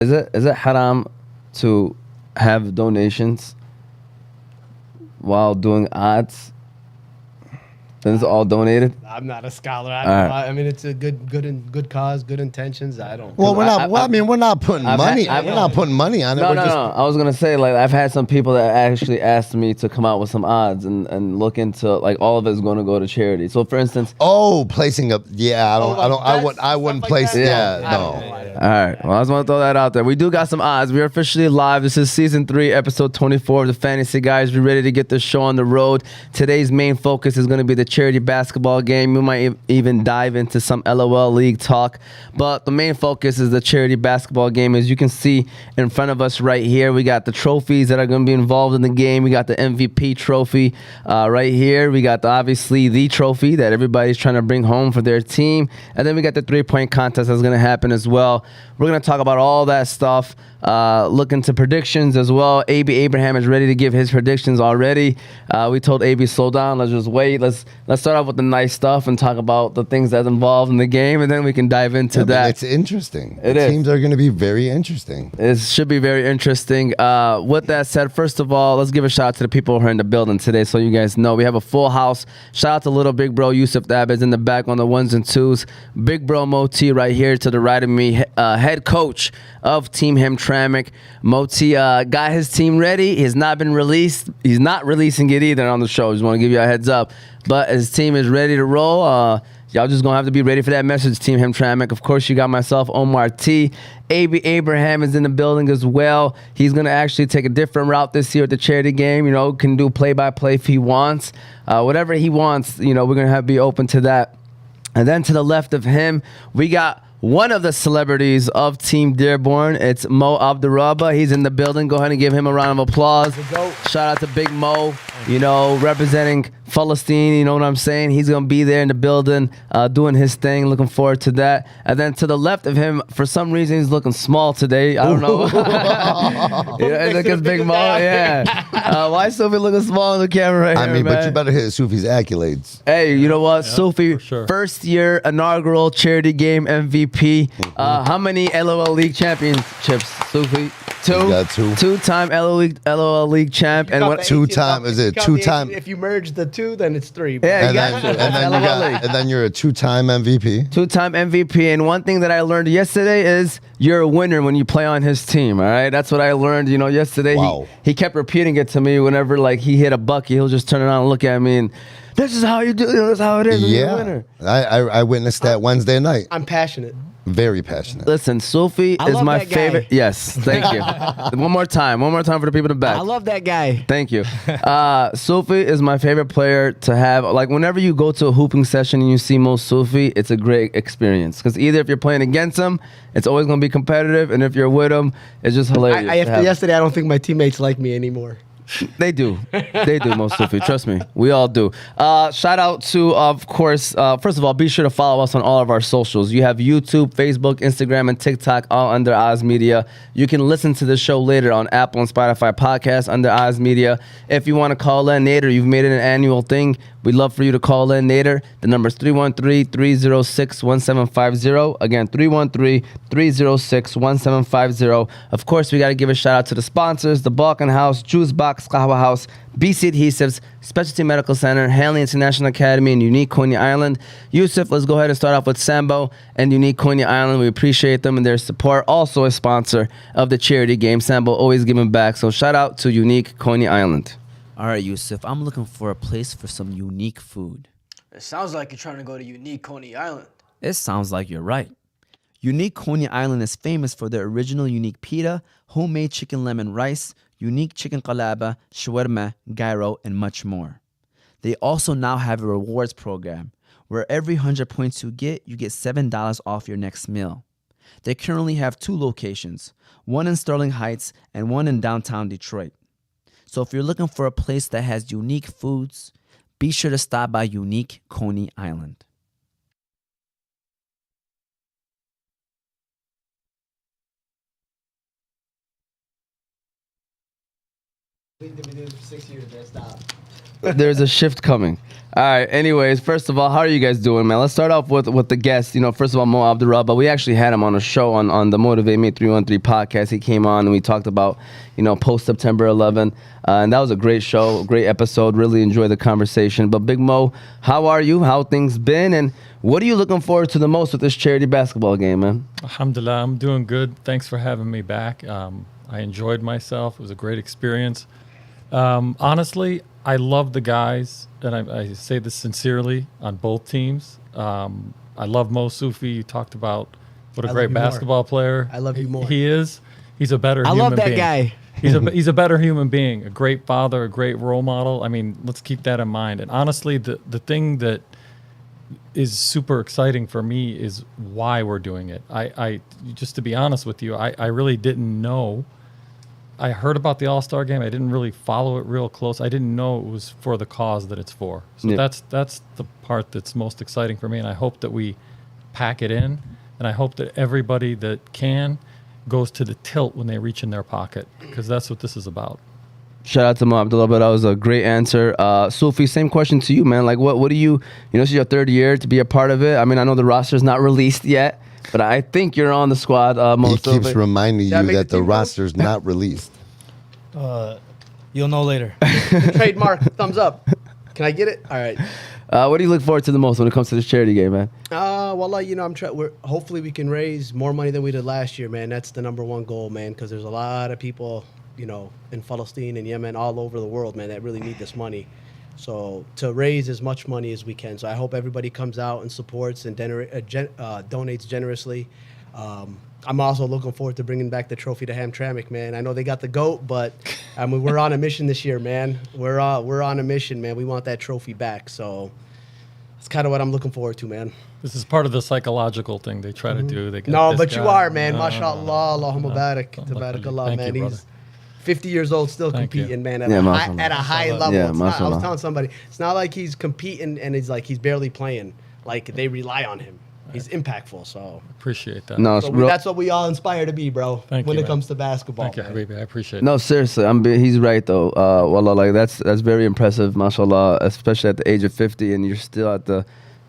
Is it haram to have donations while doing odds? Then it's all donated. I'm not a scholar. I don't know. I mean, it's a good cause, good intentions. I don't. Well, we're not putting money. We're not putting money on it. No. I was gonna say, like, I've had some people that actually asked me to come out with some odds and look into, like, all of it's going to go to charity. So, for instance, placing up. Yeah, I wouldn't place. Yeah, no. All right. Well, I just want to throw that out there. We do got some odds. We are officially live. This is season 3, episode 24 of the Fantasy Guys. We're ready to get this show on the road. Today's main focus is going to be the charity basketball game. We might even dive into some LOL league talk, but the main focus is the charity basketball game. As you can see in front of us right here, we got the trophies that are going to be involved in the game. We got the MVP trophy right here. We got obviously the trophy that everybody's trying to bring home for their team, and then we got the 3-point contest that's going to happen as well. We're going to talk about all that stuff. Look into predictions as well. AB Abraham is ready to give his predictions already. We told AB, slow down. Let's just wait. Let's start off with the nice stuff and talk about the things that's involved in the game, and then we can dive into that. It's interesting. The teams are going to be very interesting. It should be very interesting. With that said, first of all, let's give a shout out to the people who are in the building today, so you guys know we have a full house. Shout out to little big bro Yusuf Dabez in the back on the 1s and 2s. Big bro Moti right here to the right of me, head coach of Team Hamtramck. Moti got his team ready. He has not been released. He's not releasing it either on the show. Just want to give you a heads up. But his team is ready to roll. Y'all just going to have to be ready for that message, Team Hamtramck. Of course, you got myself, Omar T. AB Abraham is in the building as well. He's going to actually take a different route this year at the charity game. You know, can do play-by-play if he wants. Whatever he wants, you know, we're going to have to be open to that. And then to the left of him, we got one of the celebrities of Team Dearborn. It's Mo Abdrabboh. He's in the building. Go ahead and give him a round of applause. Shout out to Big Mo, you know, representing Palestine, you know what I'm saying? He's going to be there in the building doing his thing. Looking forward to that. And then to the left of him, for some reason, he's looking small today. I don't know. Yeah, look at Big Mo. Yeah. Why is Soofi looking small on the camera right here, but you better hit Soofi's accolades. Hey, you know what? Soofi, sure. First year inaugural charity game MVP. How many LOL League championships, Soofi? 2. You got 2. 2-time LOL League champ. And what 2-time is it? 2-time. If you merge the 2, then it's 3. Yeah, and then you're a 2-time MVP. 2-time MVP. And one thing that I learned yesterday is you're a winner when you play on his team. All right, that's what I learned. You know, yesterday he kept repeating it to me whenever like he hit a bucket, he'll just turn around and look at me and. This is how you do. That's how it is. Yeah, you're a winner. I witnessed that Wednesday night. I'm passionate. Very passionate. Listen, Soofi is my favorite. Yes, thank you. One more time for the people in the back. I love that guy. Thank you. Soofi is my favorite player to have. Like whenever you go to a hooping session and you see Mo Soofi, it's a great experience because either if you're playing against him, it's always going to be competitive, and if you're with him, it's just hilarious. Yesterday, I don't think my teammates like me anymore. They do, most Soofi. Trust me, we all do. Shout out to, of course, first of all, be sure to follow us on all of our socials. You have YouTube, Facebook, Instagram, and TikTok, all under Oz Media. You can listen to the show later on Apple and Spotify podcasts under Oz Media. If you want to call in Nader, you've made it an annual thing. We'd love for you to call in Nader. The number is 313-306-1750. Again, 313-306-1750. Of course, we got to give a shout out to the sponsors, the Balkan House, Juice Box, Qahwah House, BC Adhesives, Specialty Medical Center, Hanley International Academy, and Unique Coney Island. Yusuf, let's go ahead and start off with Sambo and Unique Coney Island. We appreciate them and their support. Also a sponsor of the charity game. Sambo always giving back. So shout out to Unique Coney Island. All right, Yusuf, I'm looking for a place for some unique food. It sounds like you're trying to go to Unique Coney Island. It sounds like you're right. Unique Coney Island is famous for their original unique pita, homemade chicken lemon rice, unique chicken qalaba, shawarma, gyro, and much more. They also now have a rewards program where every 100 points you get $7 off your next meal. They currently have 2 locations, one in Sterling Heights and one in downtown Detroit. So if you're looking for a place that has unique foods, be sure to stop by Unique Coney Island. We've been doing this for 6 years, man. Stop. There's a shift coming. All right. Anyways, first of all, how are you guys doing, man? Let's start off with the guest. First of all, Mo Abdrabboh. We actually had him on a show on the Motivate Me 313 podcast. He came on and we talked about, post September 11. And that was a great show, great episode. Really enjoyed the conversation. But Big Mo, how are you? How things been? And what are you looking forward to the most with this charity basketball game, man? Alhamdulillah, I'm doing good. Thanks for having me back. I enjoyed myself. It was a great experience. Honestly, I love the guys, and I say this sincerely on both teams. I love Mo Soofi. You talked about what a great basketball player. I love you more. He is. He's a better human being. I love that guy. He's a better human being, a great father, a great role model. I mean, let's keep that in mind. And honestly, the thing that is super exciting for me is why we're doing it. I just to be honest with you, I really didn't know. I heard about the All-Star game. I didn't really follow it real close. I didn't know it was for the cause that it's for. So Yeah. that's the part that's most exciting for me. And I hope that we pack it in. And I hope that everybody that can goes to the tilt when they reach in their pocket, because that's what this is about. Shout out to Mo Abdrabboh. That was a great answer. Soofi, same question to you, man. Like, what do you, this is your third year to be a part of it. I mean, I know the roster's not released yet, but I think you're on the squad. He keeps reminding Did I you make that the the team, bro? roster's not released. You'll know later. Trademark, thumbs up. Can I get it? All right. What do you look forward to the most when it comes to this charity game, man? Well, I'm trying. Hopefully we can raise more money than we did last year, man. That's the number one goal, man. Because there's a lot of people, in Palestine and Yemen, all over the world, man, that really need this money. So to raise as much money as we can. So I hope everybody comes out and supports and donates generously. I'm also looking forward to bringing back the trophy to Hamtramck, man. I know they got the GOAT, but I mean, we're on a mission this year, man. We're on a mission, man. We want that trophy back. So that's kind of what I'm looking forward to, man. This is part of the psychological thing they try to do. They get No, this but you guy. are, man. No, MashaAllah, Allahumma barak, Don't look at tabarakallah, Thank man. you, brother. He's 50 years old, still Thank you. competing, man, Yeah, mashallah. at a high level. Yeah, It's not, I mashallah. was telling somebody, it's not like he's competing and it's like he's barely playing. Like, they rely on him. He's impactful, so. Appreciate that. No, it's real. That's what we all aspire to be, bro, Thank when you, it man. comes to basketball. Thank you, man. Habibi. I appreciate it. No, seriously, he's right though. Wallah, like that's very impressive, mashallah, especially at the age of 50, and you're still at the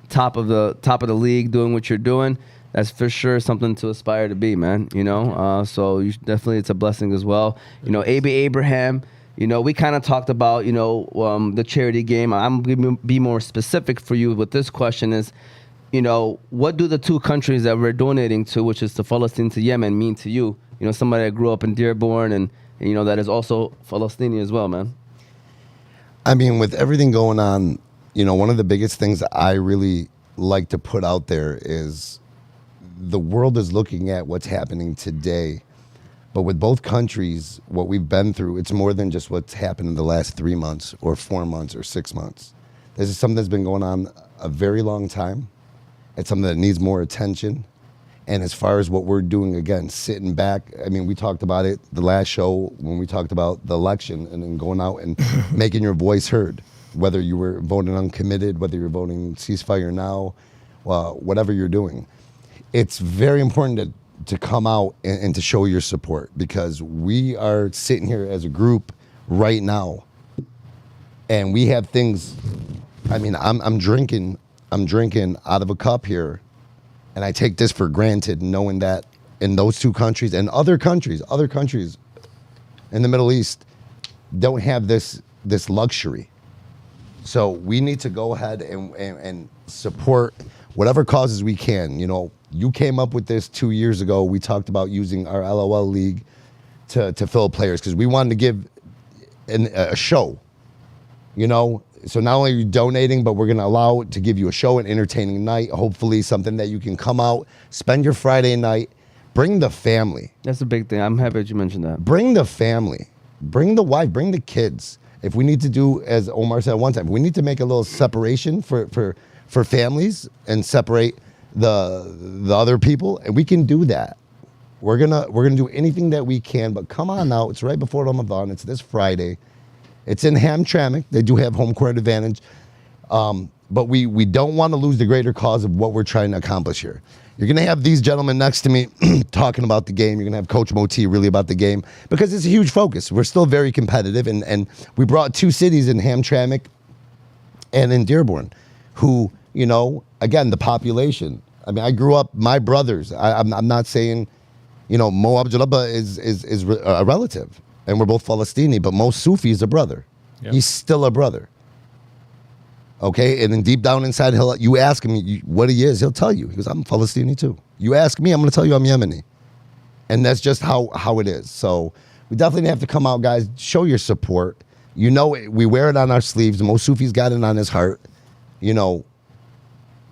top of the league doing what you're doing. That's for sure something to aspire to be, man. So definitely it's a blessing as well. A.B. Abraham. We kind of talked about the charity game. I'm gonna be more specific for you with this question is, what do the two countries that we're donating to, which is to Palestine, to Yemen, mean to you? Somebody that grew up in Dearborn and that is also Palestinian as well, man. I mean, with everything going on, one of the biggest things that I really like to put out there is the world is looking at what's happening today. But with both countries, what we've been through, it's more than just what's happened in the last 3 months or 4 months or 6 months. This is something that's been going on a very long time. It's something that needs more attention. And as far as what we're doing, again, sitting back, I mean, we talked about it the last show when we talked about the election and then going out and making your voice heard, whether you were voting uncommitted, whether you're voting ceasefire now, whatever you're doing. It's very important to come out and to show your support, because we are sitting here as a group right now and we have things. I mean, I'm drinking out of a cup here, and I take this for granted, knowing that in those two countries and other countries in the Middle East don't have this luxury. So we need to go ahead and support whatever causes we can. You came up with this 2 years ago. We talked about using our LOL league to fill players because we wanted to give a show, So not only are you donating, but we're going to allow it to give you a show, an entertaining night, hopefully something that you can come out, spend your Friday night, bring the family. That's a big thing. I'm happy that you mentioned that. Bring the family, bring the wife, bring the kids. If we need to do, as Omar said one time, we need to make a little separation for families and separate the other people, and we can do that. We're gonna do anything that we can, but come on out. It's right before Ramadan. It's this Friday. It's in Hamtramck. They do have home court advantage. But we don't want to lose the greater cause of what we're trying to accomplish here. You're going to have these gentlemen next to me talking about the game. You're going to have Coach Moti really about the game because it's a huge focus. We're still very competitive, and we brought two cities in Hamtramck and in Dearborn, who, you know, again, the population. I mean, I grew up, my brothers, I'm not saying, you know, Mo Abdrabboh is a relative, and we're both Palestini, but Mo Soofi is a brother. Yep. He's still a brother. Okay, and then deep down inside, you ask him what he is, he'll tell you. He goes, I'm Palestini too. You ask me, I'm going to tell you I'm Yemeni. And that's just how it is. So we definitely have to come out, guys, show your support. You know, we wear it on our sleeves. Mo Soufi's got it on his heart. You know,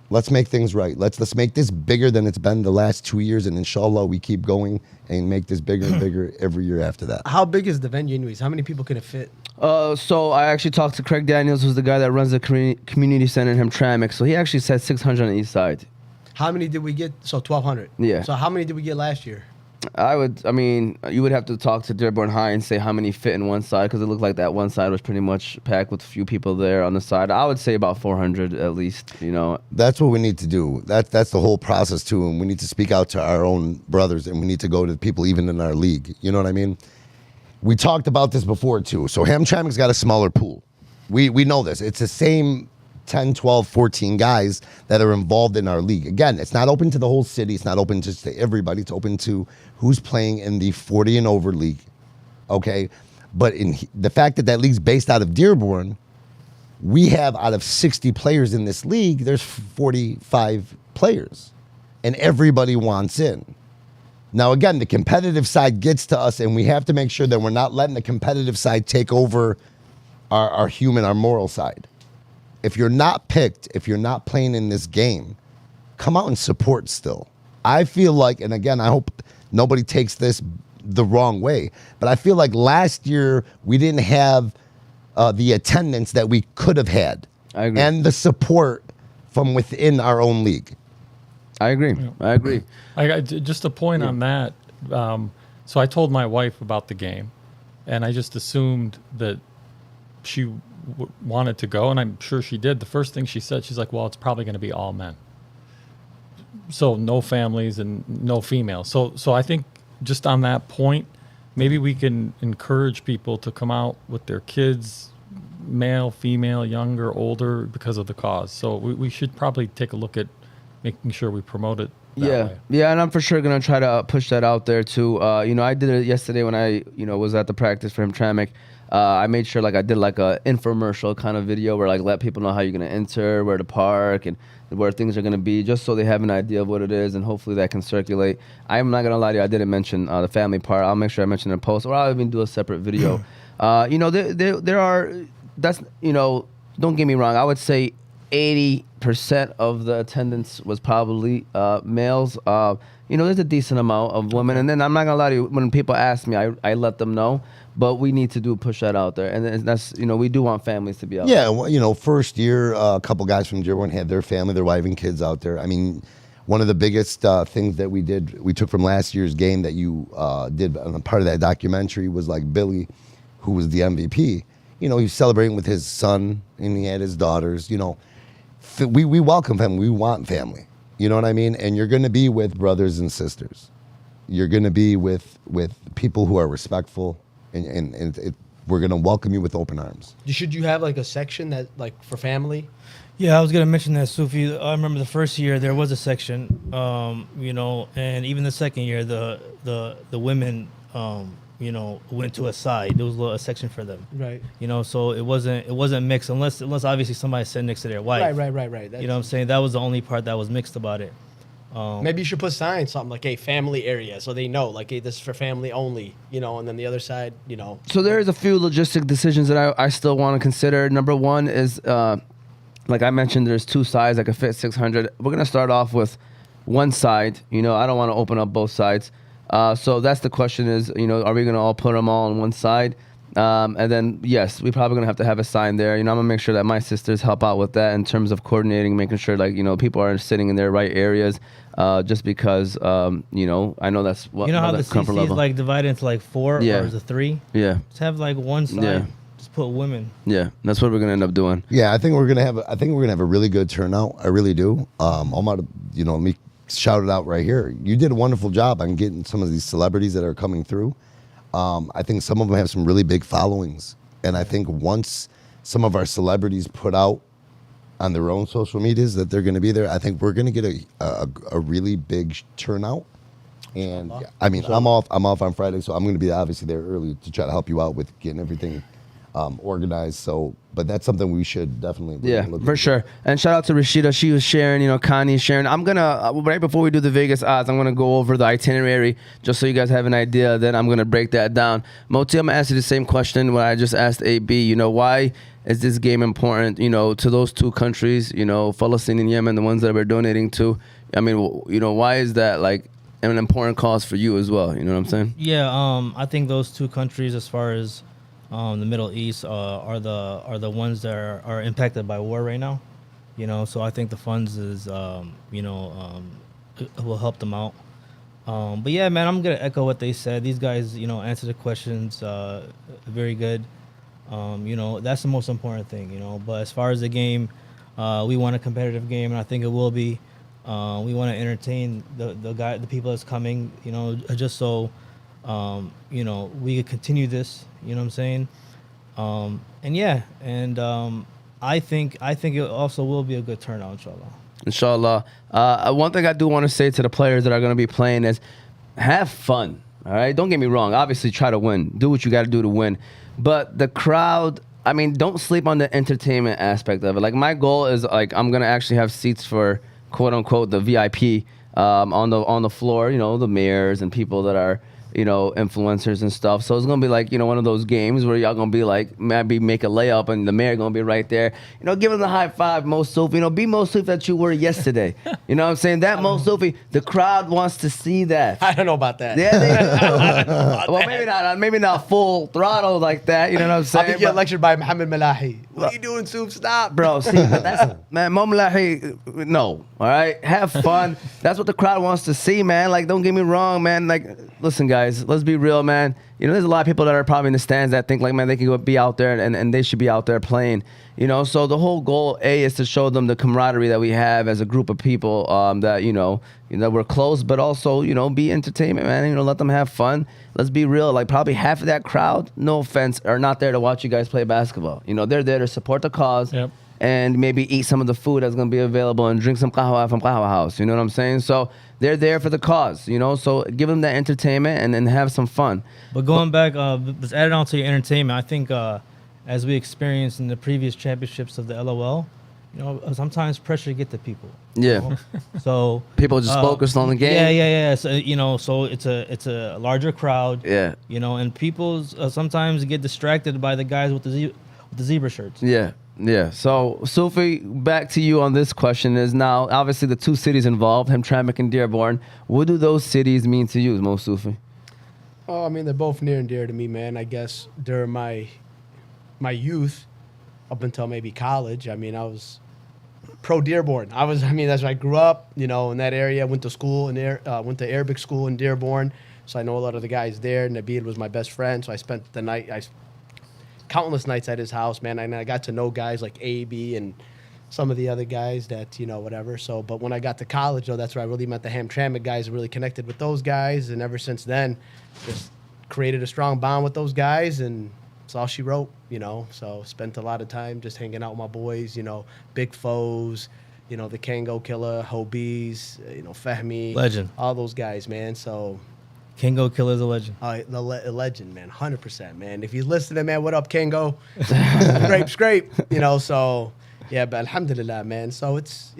let's make things right. Let's make this bigger than it's been the last 2 years, and inshallah we keep going and make this bigger and bigger every year after that. How big is the venue anyways? How many people can it fit? So I actually talked to Craig Daniels, who's the guy that runs the community center in Hamtramck. So he actually said 600 on the east side. How many did we get? So 1,200. Yeah. So how many did we get last year? You would have to talk to Dearborn High and say how many fit in one side, because it looked like that one side was pretty much packed with a few people there on the side. I would say about 400 at least, you know. That's what we need to do. That's the whole process too, and we need to speak out to our own brothers, and we need to go to people even in our league. You know what I mean? We talked about this before too. So Hamtramck's got a smaller pool. We know this. It's the same 10, 12, 14 guys that are involved in our league. Again, it's not open to the whole city. It's not open just to everybody. It's open to who's playing in the 40 and over league. Okay? But in the fact that league's based out of Dearborn, we have out of 60 players in this league, there's 45 players. And everybody wants in. Now, again, the competitive side gets to us, and we have to make sure that we're not letting the competitive side take over our human, our moral side. If you're not picked, if you're not playing in this game, come out and support still. I feel like, and again, I hope nobody takes this the wrong way, but I feel like last year we didn't have the attendance that we could have had. I agree. And the support from within our own league. I agree. Yeah. I agree. I got just a point on that. So I told my wife about the game, and I just assumed that she wanted to go, and I'm sure she did. The first thing she said, she's like, well, it's probably going to be all men. So no families and no females. So I think just on that point, maybe we can encourage people to come out with their kids, male, female, younger, older, because of the cause. So we should probably take a look at making sure we promote it that way. Yeah, and I'm for sure gonna try to push that out there too. You know, I did it yesterday when I, was at the practice for Hamtramck. I made sure I did a infomercial kind of video where let people know how you're gonna enter, where to park, and where things are gonna be, just so they have an idea of what it is, and hopefully that can circulate. I'm not gonna lie to you, I didn't mention the family part. I'll make sure I mention it in a post, or I'll even do a separate video. There are, don't get me wrong, I would say 80% of the attendance was probably males. There's a decent amount of women, and then I'm not gonna lie to you, when people ask me, I let them know. But we need to push that out there, and that's we do want families to be out. Yeah, well, first year, a couple guys from Dearborn had their family, their wife and kids out there. I mean, one of the biggest things that we took from last year's game that you did on a part of that documentary was Billy, who was the MVP. He was celebrating with his son, and he had his daughters. We welcome family. We want family. You know what I mean? And you're going to be with brothers and sisters. You're going to be with people who are respectful. And we're going to welcome you with open arms. Should you have a section that for family? Yeah, I was gonna mention that, Soofi. I remember the first year there was a section, and even the second year the women, went to a side. There was a section for them. Right. So it wasn't mixed unless obviously somebody sat next to their wife. Right. You know what I'm saying? That was the only part that was mixed about it. Maybe you should put signs, something like, hey, family area, so they know, hey, this is for family only, and then the other side, So there's a few logistic decisions that I still want to consider. Number one is, like I mentioned, there's two sides that can fit 600. We're going to start off with one side. I don't want to open up both sides. So that's the question is, are we going to all put them all on one side? And then, yes, we're probably going to have a sign there. I'm going to make sure that my sisters help out with that in terms of coordinating, making sure, people are sitting in their right areas. Just because, I know that's what how the CC level is divided into 4 or is it 3? Yeah. Just have one side. Yeah. Just put women. Yeah, that's what we're gonna end up doing. Yeah, I think we're gonna have a really good turnout. I really do. Omar, let me shout it out right here. You did a wonderful job on getting some of these celebrities that are coming through. I think some of them have some really big followings, and I think once some of our celebrities put out on their own social medias that they're going to be there. I think we're going to get a really big turnout. And I mean, I'm off on Friday, so I'm going to be obviously there early to try to help you out with getting everything organized. So, but that's something we should definitely look for into. sure. And shout out to Rashida. She was sharing, Connie sharing. I'm going to, right before we do the Vegas odds, I'm going to go over the itinerary just so you guys have an idea. Then I'm going to break that down. Moti, I'm going to ask you the same question what I just asked AB. Why is this game important, to those two countries, Palestine and Yemen, the ones that we're donating to? I mean, why is that like an important cause for you as well? You know what I'm saying? Yeah, I think those two countries, as far as the Middle East, are the ones that are impacted by war right now. So I think the funds will help them out. But yeah, man, I'm gonna echo what they said. These guys, answer the questions very good. That's the most important thing. But as far as the game, we want a competitive game, and I think it will be. We want to entertain the people that's coming, just so, we could continue this, you know what I'm saying? I think it also will be a good turnout, inshallah. Inshallah. One thing I do want to say to the players that are going to be playing is have fun, all right? Don't get me wrong. Obviously, try to win. Do what you got to do to win. But the crowd, I mean, don't sleep on the entertainment aspect of it. Like, my goal is, like, I'm going to actually have seats for quote unquote the VIP on the floor, the mayors and people that are influencers and stuff. So it's gonna be like one of those games where y'all gonna be like maybe make a layup and the mayor gonna be right there, give him the high five, Mo Soofi, be Mo Soofi that you were yesterday. You know what I'm saying? That Mo Soofi, the crowd wants to see that. I don't know about that. Yeah, well, maybe not full throttle like that. You know what I'm saying? I'll get lectured by Mohammed Malahi. What are you doing, Soof? Stop, bro. See, that's man, Mo Malahi. No, all right. Have fun. That's what the crowd wants to see, man. Like, don't get me wrong, man. Like, listen, guys. Let's be real, man. There's a lot of people that are probably in the stands that think like, man, they can go be out there and they should be out there playing. So the whole goal, is to show them the camaraderie that we have as a group of people that, that we're close, but also, be entertainment, man. Let them have fun. Let's be real. Like, probably half of that crowd, no offense, are not there to watch you guys play basketball. They're there to support the cause. Yep. And maybe eat some of the food that's going to be available and drink some qahwah from Qahwah House. You know what I'm saying? So they're there for the cause, so give them that entertainment and then have some fun. But going back, let's add it on to your entertainment. I think as we experienced in the previous championships of the LOL, sometimes pressure get to people. Yeah. So people just focused on the game. Yeah. So, so it's a larger crowd. Yeah. And people sometimes get distracted by the guys with the zebra shirts. Yeah. Yeah. So, Soofi, back to you on this question is now, obviously, the two cities involved, Hamtramck and Dearborn. What do those cities mean to you, Mo Soofi? Oh, I mean, they're both near and dear to me, man. I guess during my youth, up until maybe college, I mean, I was pro Dearborn. that's where I grew up, in that area. Went to school went to Arabic school in Dearborn. So I know a lot of the guys there. Nabil was my best friend. So I spent the night, countless nights at his house, man. And I got to know guys like AB and some of the other guys that, whatever. So, but when I got to college, though, that's where I really met the Hamtramck guys, really connected with those guys. And ever since then, just created a strong bond with those guys. And it's all she wrote, So spent a lot of time just hanging out with my boys, Big Foes, the Kango Killer, Hobies, Fahmi. Legend. All those guys, man. So... Kango Killer's a legend. The legend, man, 100%, man. If he's listening, man, what up, Kango? Scrape. So, yeah, but alhamdulillah, man. So it's,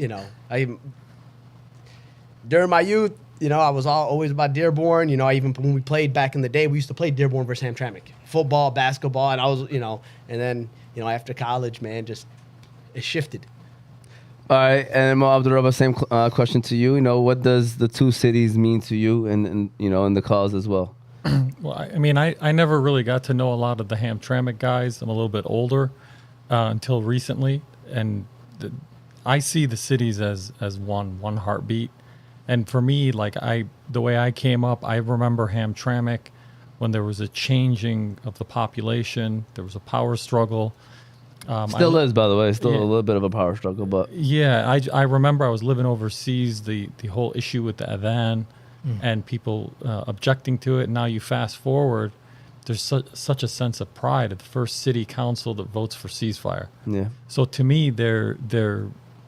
during my youth, I was always about Dearborn. Even when we played back in the day, we used to play Dearborn versus Hamtramck. Football, basketball, and I was, and then, after college, man, just it shifted. All right, and Mo Abdrabboh, same question to you. What does the two cities mean to you, and in the cause as well? Well, I never really got to know a lot of the Hamtramck guys. I'm a little bit older until recently, and I see the cities as one heartbeat. And for me, like the way I came up, I remember Hamtramck when there was a changing of the population. There was a power struggle. Still is, by the way. Still a little bit of a power struggle, but yeah, I remember I was living overseas. The whole issue with the adhan and people objecting to it. Now you fast forward, there's such a sense of pride at the first city council that votes for ceasefire. Yeah. So to me, they're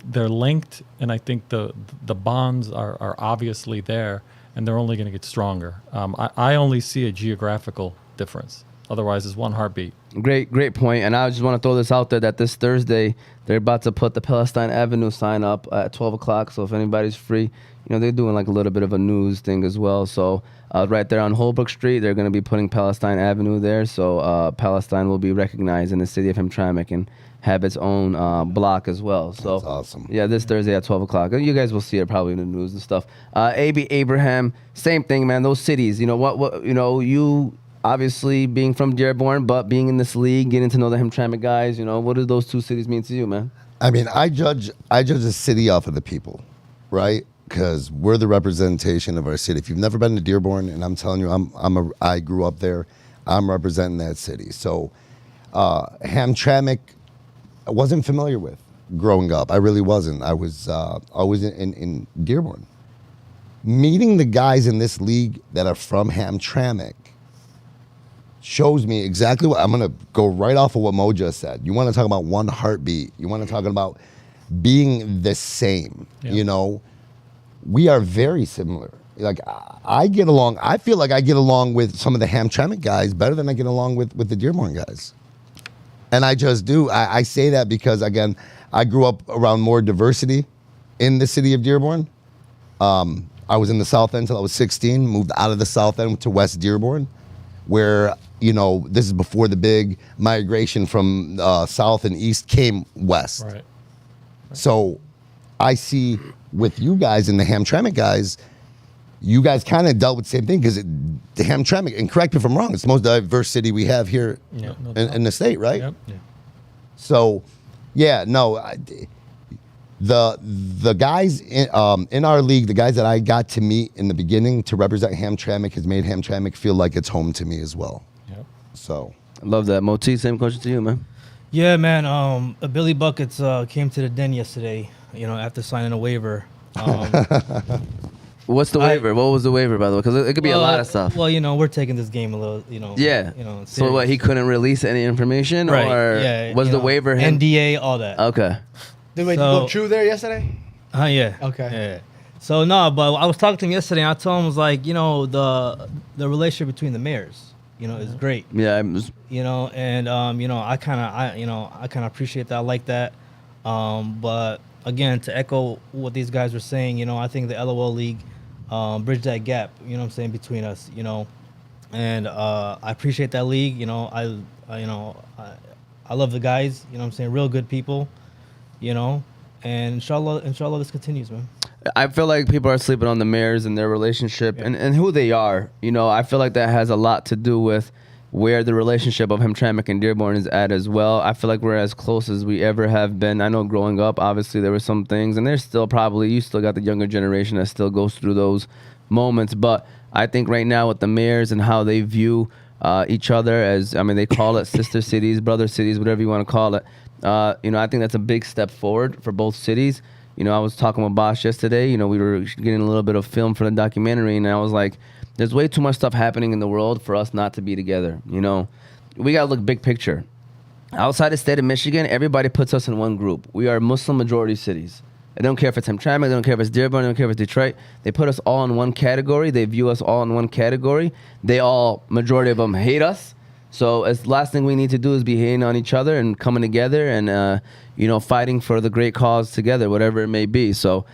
linked, and I think the bonds are obviously there, and they're only going to get stronger. I only see a geographical difference. Otherwise, it's one heartbeat. Great point. And I just want to throw this out there that this Thursday they're about to put the Palestine Avenue sign up at 12 o'clock. So if anybody's free, they're doing like a little bit of a news thing as well. So right there on Holbrook Street, they're going to be putting Palestine Avenue there. So Palestine will be recognized in the city of Hamtramck and have its own block as well. So That's awesome. Yeah, this Thursday at 12 o'clock. You guys will see it probably in the news and stuff. A.B. Abraham, same thing, man. Those cities, you obviously being from Dearborn, but being in this league, getting to know the Hamtramck guys, what do those two cities mean to you, man? I mean, I judge the city off of the people, right? Because we're the representation of our city. If you've never been to Dearborn, and I'm telling you, I grew up there, I'm representing that city. So Hamtramck, I wasn't familiar with growing up. I really wasn't. I was always in Dearborn. Meeting the guys in this league that are from Hamtramck shows me exactly what I'm going to go right off of what Mo just said. You want to talk about one heartbeat. You want to talk about being the same. Yeah. We are very similar. Like I get along. I feel like I get along with some of the Hamtramck guys better than I get along with the Dearborn guys. And I just do. I say that because, again, I grew up around more diversity in the city of Dearborn. I was in the South End until I was 16, moved out of the South End to West Dearborn, where, this is before the big migration from South and East came West. Right. So I see with you guys and the Hamtramck guys, you guys kind of dealt with the same thing because the Hamtramck, and correct me if I'm wrong, it's the most diverse city we have here in the state, right? Yep. Yeah. So, yeah, no, the guys in our league, the guys that I got to meet in the beginning to represent Hamtramck has made Hamtramck feel like it's home to me as well. Yep. So, I love that. Moti, same question to you, man. Yeah, man. Billy Buckets came to the den yesterday, after signing a waiver. What's the waiver? What was the waiver, by the way? Because it could be a lot of stuff. Well, we're taking this game a little, Yeah. So what? He couldn't release any information, Right. or Yeah, was the waiver him? NDA, all that. Okay. Did we So- look true there yesterday? Yeah. Okay. Yeah. So no, but I was talking to him yesterday. And I told him, I was like, the relationship between the mayors, is great. Yeah. And I kind of appreciate that. I like that. But again, to echo what these guys were saying, I think the LOL league bridged that gap. Between us. And I appreciate that league. I love the guys. Real good people. And inshallah this continues, man. I feel like people are sleeping on the mayors and their relationship and who they are. I feel like that has a lot to do with where the relationship of Hamtramck and Dearborn is at as well. I feel like we're as close as we ever have been. I know growing up, obviously there were some things, and there's still you still got the younger generation that still goes through those moments. But I think right now with the mayors and how they view each other as, they call it sister cities, brother cities, whatever you want to call it. I think that's a big step forward for both cities. I was talking with Bosch yesterday. We were getting a little bit of film for the documentary, and I was like, there's way too much stuff happening in the world for us not to be together. We got to look big picture. Outside the state of Michigan, everybody puts us in one group. We are Muslim majority cities. They don't care if it's Hamtramck, they don't care if it's Dearborn, they don't care if it's Detroit. They put us all in one category. They view us all in one category. Majority of them hate us. So the last thing we need to do is be hating on each other and coming together and, fighting for the great cause together, whatever it may be. So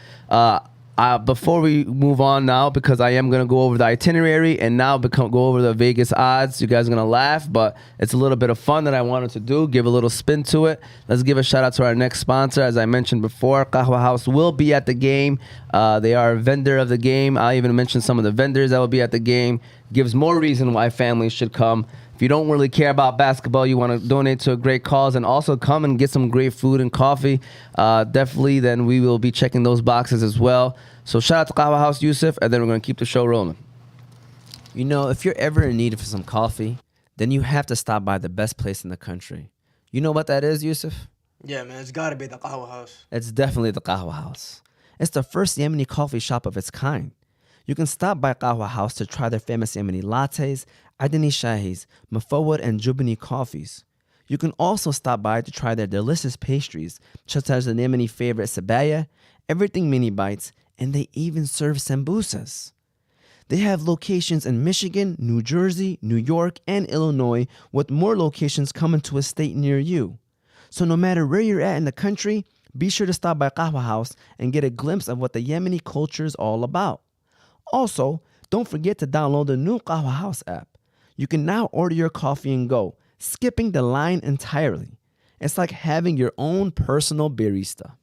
before we move on now, because I am going to go over the itinerary and now go over the Vegas odds, you guys are going to laugh, but it's a little bit of fun that I wanted to do, give a little spin to it. Let's give a shout out to our next sponsor. As I mentioned before, Qahwah House will be at the game. They are a vendor of the game. I'll even mention some of the vendors that will be at the game. Gives more reason why families should come. If you don't really care about basketball, you want to donate to a great cause and also come and get some great food and coffee, definitely, then we will be checking those boxes as well. So shout out to Qahwah House, Yusuf, and then we're going to keep the show rolling. If you're ever in need of some coffee, then you have to stop by the best place in the country. You know what that is, Yusuf? Yeah, man, it's got to be the Qahwah House. It's definitely the Qahwah House. It's the first Yemeni coffee shop of its kind. You can stop by Qahwah House to try their famous Yemeni lattes, Adani Shahis, Mafawad, and Jubani coffees. You can also stop by to try their delicious pastries, such as the Yemeni favorite sabaya, everything mini bites, and they even serve sambusas. They have locations in Michigan, New Jersey, New York, and Illinois, with more locations coming to a state near you. So no matter where you're at in the country, be sure to stop by Qahwah House and get a glimpse of what the Yemeni culture is all about. Also, don't forget to download the new Qahwah House app. You can now order your coffee and go, skipping the line entirely. It's like having your own personal barista.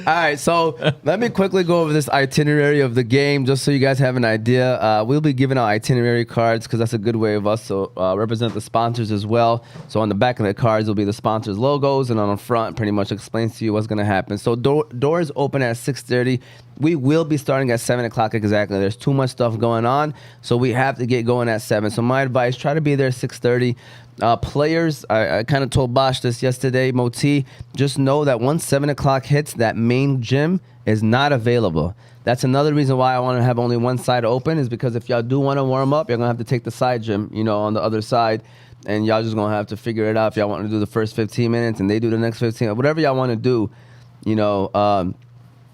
All right, so let me quickly go over this itinerary of the game just so you guys have an idea. We'll be giving out itinerary cards because that's a good way of us to represent the sponsors as well. So on the back of the cards will be the sponsors' logos, and on the front pretty much explains to you what's going to happen. So doors open at 6:30. We will be starting at 7 o'clock exactly. There's too much stuff going on, so we have to get going at 7. So my advice, try to be there 6:30. Players, I kind of told Bosch this yesterday, Moti, just know that once 7 o'clock hits, that main gym is not available. That's another reason why I want to have only one side open, is because if y'all do want to warm up, you're going to have to take the side gym, on the other side, and y'all just going to have to figure it out if y'all want to do the first 15 minutes and they do the next 15, whatever y'all want to do, y'all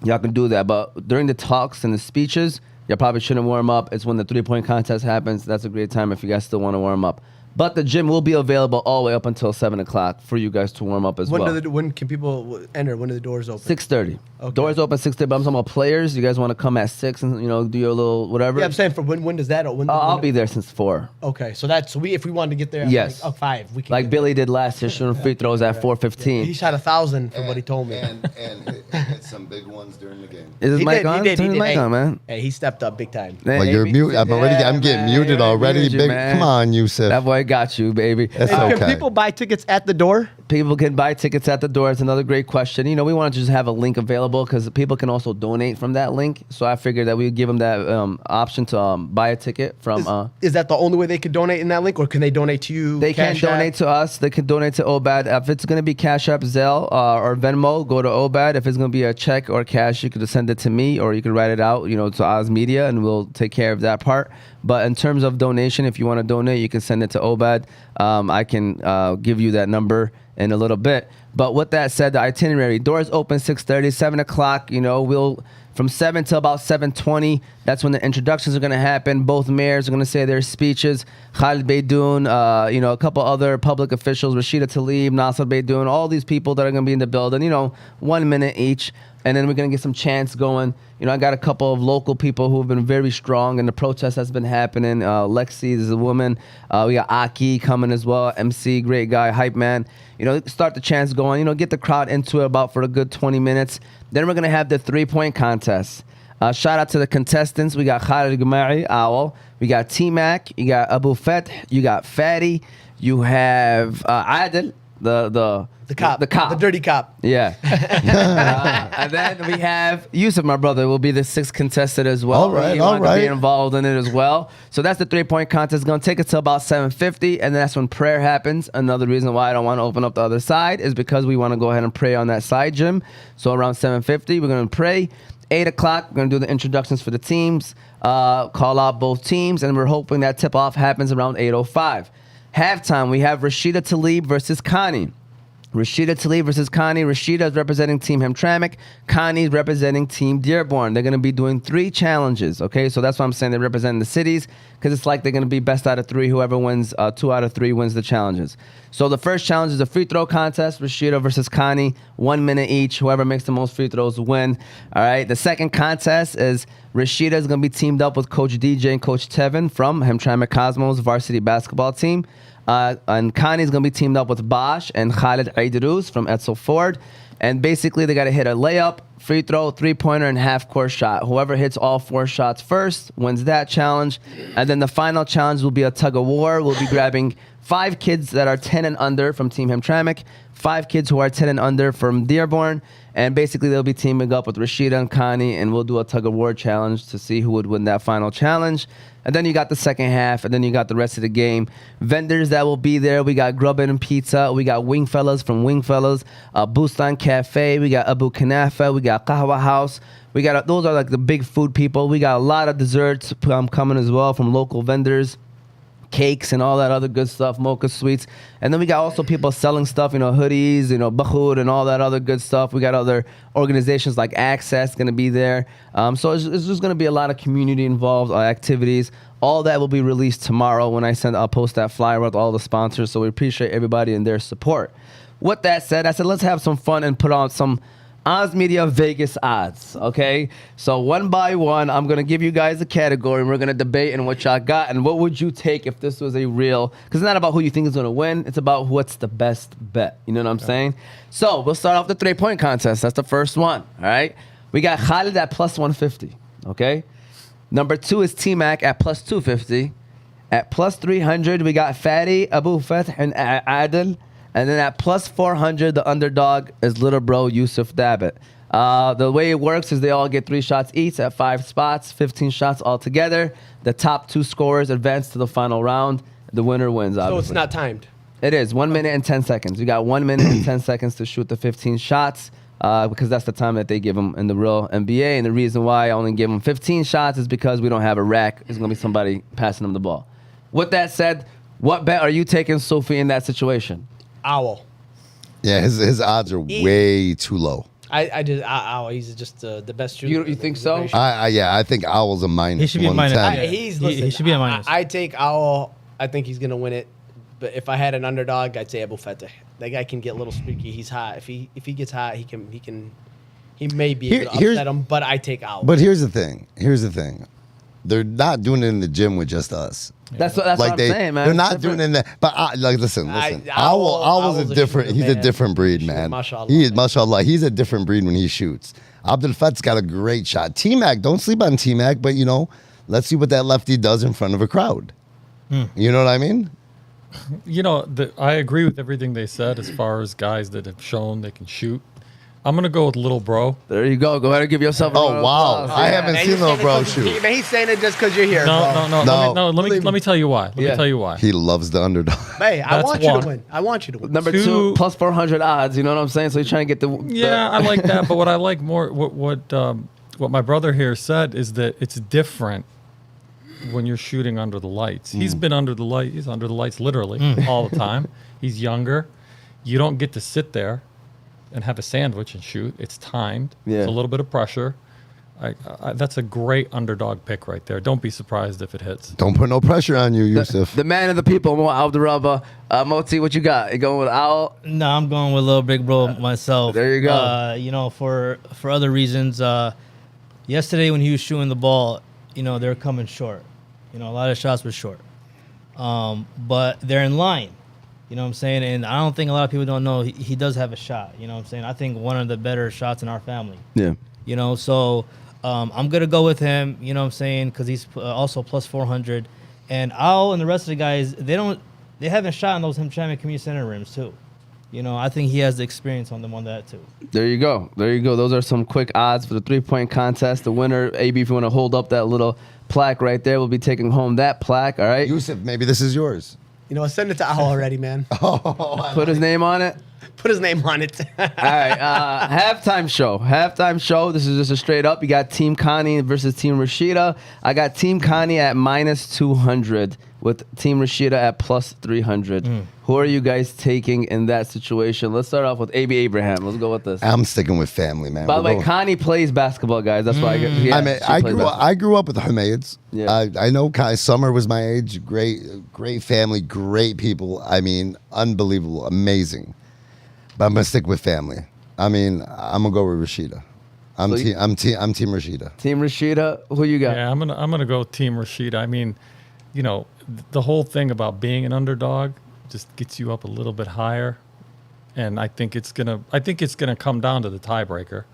can do that. But during the talks and the speeches, y'all probably shouldn't warm up. It's when the three-point contest happens. That's a great time if you guys still want to warm up. But the gym will be available all the way up until 7 o'clock for you guys to warm up as well. When can people enter? When are the doors open? 6:30. Okay. Doors open 6:30. But I'm talking about players. You guys want to come at 6 and do your little whatever? Yeah, I'm saying for when does that open? I'll be there since 4. Okay, so if we wanted to get there at Yes. 5, we can. Like get Billy did last year, shooting free throws at 4:15. He shot 1,000 from what he told me. And hit some big ones during the game. Is his He mic did, on? he did, Turn he his did. mic on, man. Hey, he stepped up big time. Hey, Well, you're AB? mute. I'm getting muted already. muted you, Big. man. Come on, Yusuf. That boy got you, baby. That's Hey, okay. Can people buy tickets at the door? People can buy tickets at the door. It's another great question. We want to just have a link available because people can also donate from that link. So I figured that we would give them that option to buy a ticket from. Is that the only way they could donate in that link, or can they donate to you? They can Cash App? donate to us. They can donate to OBAD. If it's going to be Cash App, Zelle, or Venmo, go to OBAD. If it's going to be a check or cash, you could just send it to me, or you could write it out, to Oz Media, and we'll take care of that part. But in terms of donation, if you want to donate, you can send it to OBAD. I can give you that number in a little bit. But with that said, the itinerary, doors open 6:30, 7 o'clock, we'll from 7 to about 7:20. That's when the introductions are going to happen. Both mayors are going to say their speeches. Khalid Beydoun, a couple other public officials, Rashida Tlaib, Nasser Beydoun, all these people that are going to be in the building, 1 minute each. And then we're going to get some chants going. I got a couple of local people who have been very strong in the protest that's been happening. Lexi is a woman. We got Aki coming as well. MC, great guy, hype man. Start the chants going. Get the crowd into it about for a good 20 minutes. Then we're going to have the three-point contest. Shout out to the contestants. We got Khalid Gumari, Owl. We got T-Mac. You got Abu Feth. You got Fatty. You have Adil, The cop. The cop. The dirty cop. Yeah. And then we have Yusuf, my brother, will be the 6th contestant as well. All right, He all wanted to be right. involved in it as well. So that's the three-point contest. It's going to take us to about 7:50, and that's when prayer happens. Another reason why I don't want to open up the other side is because we want to go ahead and pray on that side gym. So around 7:50, we're going to pray. 8 o'clock, we're going to do the introductions for the teams, call out both teams, and we're hoping that tip-off happens around 8:05. Halftime, we have Rashida Tlaib versus Coney. Rashida Tlaib versus Coney. Rashida is representing Team Hamtramck. Coney is representing Team Dearborn. They're going to be doing 3 challenges, okay? So that's why I'm saying they're representing the cities, because it's like they're going to be best out of 3. Whoever wins 2 out of 3 wins the challenges. So the first challenge is a free throw contest. Rashida versus Coney, 1 minute each. Whoever makes the most free throws win, all right? The second contest is Rashida is going to be teamed up with Coach DJ and Coach Tevin from Hamtramck Cosmos varsity basketball team. And Connie's going to be teamed up with Bosch and Khalid Aidarous from Edsel Ford. And basically, they got to hit a layup, free throw, three-pointer, and half-court shot. Whoever hits all 4 shots first wins that challenge. And then the final challenge will be a tug-of-war. We'll be grabbing 5 kids that are 10 and under from Team Hamtramck, 5 kids who are 10 and under from Dearborn. And basically, they'll be teaming up with Rashida and Coney, and we'll do a tug of war challenge to see who would win that final challenge. And then you got the second half, and then you got the rest of the game. Vendors that will be there, we got Grub and Pizza, we got Wing Fellas from Wing Fellas, Bustan Cafe, we got Abu Kanafa, we got Qahwah House. We got those are like the big food people. We got a lot of desserts coming as well from local vendors. Cakes and all that other good stuff, mocha sweets. And then we got also people selling stuff, hoodies, bakhud and all that other good stuff. We got other organizations like Access going to be there. So it's just going to be a lot of community involved activities. All that will be released tomorrow when I'll post that flyer with all the sponsors. So we appreciate everybody and their support. With that said, I said, let's have some fun and put on some Oz Media Vegas odds, okay? So one by one, I'm going to give you guys a category, and we're going to debate on what y'all got, and what would you take if this was a real, because it's not about who you think is going to win, it's about what's the best bet, you know what I'm saying? So we'll start off the 3-point contest. That's the first one, all right? We got Khalid at plus 150, okay? Number 2 is T-Mac at plus 250. At plus 300, we got Fadi, Abu Fath, and Adil. And then at plus 400, the underdog is little bro Yusuf Dabbit. The way it works is they all get 3 shots each at 5 spots, 15 shots altogether. The top 2 scorers advance to the final round. The winner wins, obviously. So it's not timed. It is 1 minute and 10 seconds. You got 1 minute and 10 seconds to shoot the 15 shots because that's the time that they give them in the real NBA. And the reason why I only give them 15 shots is because we don't have a rack. It's going to be somebody passing them the ball. With that said, what bet are you taking, Soofi, in that situation? Owl. Yeah, his odds are way too low. Owl. He's just the best shooter. You think so? I think Owl's a minus. He should be a minus. 110. He should be a minus. I take Owl. I think he's gonna win it. But if I had an underdog, I'd say Abu Fateh. That guy can get a little streaky. He's hot. If he gets hot, he may be able to upset him. But I take Owl. But here's the thing. They're not doing it in the gym with just us. That's what I'm saying, man. They're not doing it in that. But listen. Owl's a different. He's a different breed, man. Mashallah, he is, mashallah. He's a different breed when he shoots. Abdul Fattah's got a great shot. T-Mac, don't sleep on T-Mac. But let's see what that lefty does in front of a crowd. You know what I mean? I agree with everything they said as far as guys that have shown they can shoot. I'm going to go with little bro. There you go. Go ahead and give yourself a round of wow. applause. I haven't seen little bro shoot. Man, he's saying it just because you're here. No. Let me tell you why. Let me tell you why. He loves the underdog. Hey, I That's want you one. to win. I want you to win. Number 2, plus 400 odds. You know what I'm saying? So you're trying to get the... Yeah, I like that. But what I like more, what my brother here said is that it's different when you're shooting under the lights. He's been under the light. He's under the lights literally all the time. He's younger. You don't get to sit there and have a sandwich and shoot. It's timed. Yeah. It's a little bit of pressure. That's a great underdog pick right there. Don't be surprised if it hits. Don't put no pressure on you, Yusuf. The man of the people, Abdrabboh. Moti, what you got? You going with Owl? No, I'm going with little big bro myself. There you go. For other reasons. Yesterday when he was shooting the ball, they were coming short. A lot of shots were short. But they're in line. You know what I'm saying? And I don't think a lot of people don't know he does have a shot. You know what I'm saying? I think one of the better shots in our family. Yeah. So I'm going to go with him, you know what I'm saying, because he's also plus 400. And Owl and the rest of the guys, they haven't shot on those Hamtramck Community Center rims, too. I think he has the experience on them on that, too. There you go. Those are some quick odds for the 3-point contest. The winner, AB, if you want to hold up that little plaque right there, we'll be taking home that plaque, all right? Yusuf, maybe this is yours. Send it to Owl already, man. Put his name on it. Put his name on it. All right, halftime show. This is just a straight up. You got Team Coney versus Team Rashida. I got Team Coney at minus 200 with Team Rashida at plus 300. Who are you guys taking in that situation? Let's start off with AB Abraham. Let's go with this. I'm sticking with family, man. By the way, Coney plays basketball, guys. That's why I grew up with the Hamaids. Yeah. I know Kai Summer was my age. Great family, great people. Unbelievable, amazing. But I'm gonna stick with family. I'm gonna go with Rashida. I'm Team Rashida. Team Rashida, who you got? Yeah, I'm gonna go Team Rashida. The whole thing about being an underdog just gets you up a little bit higher, and I think it's gonna come down to the tiebreaker.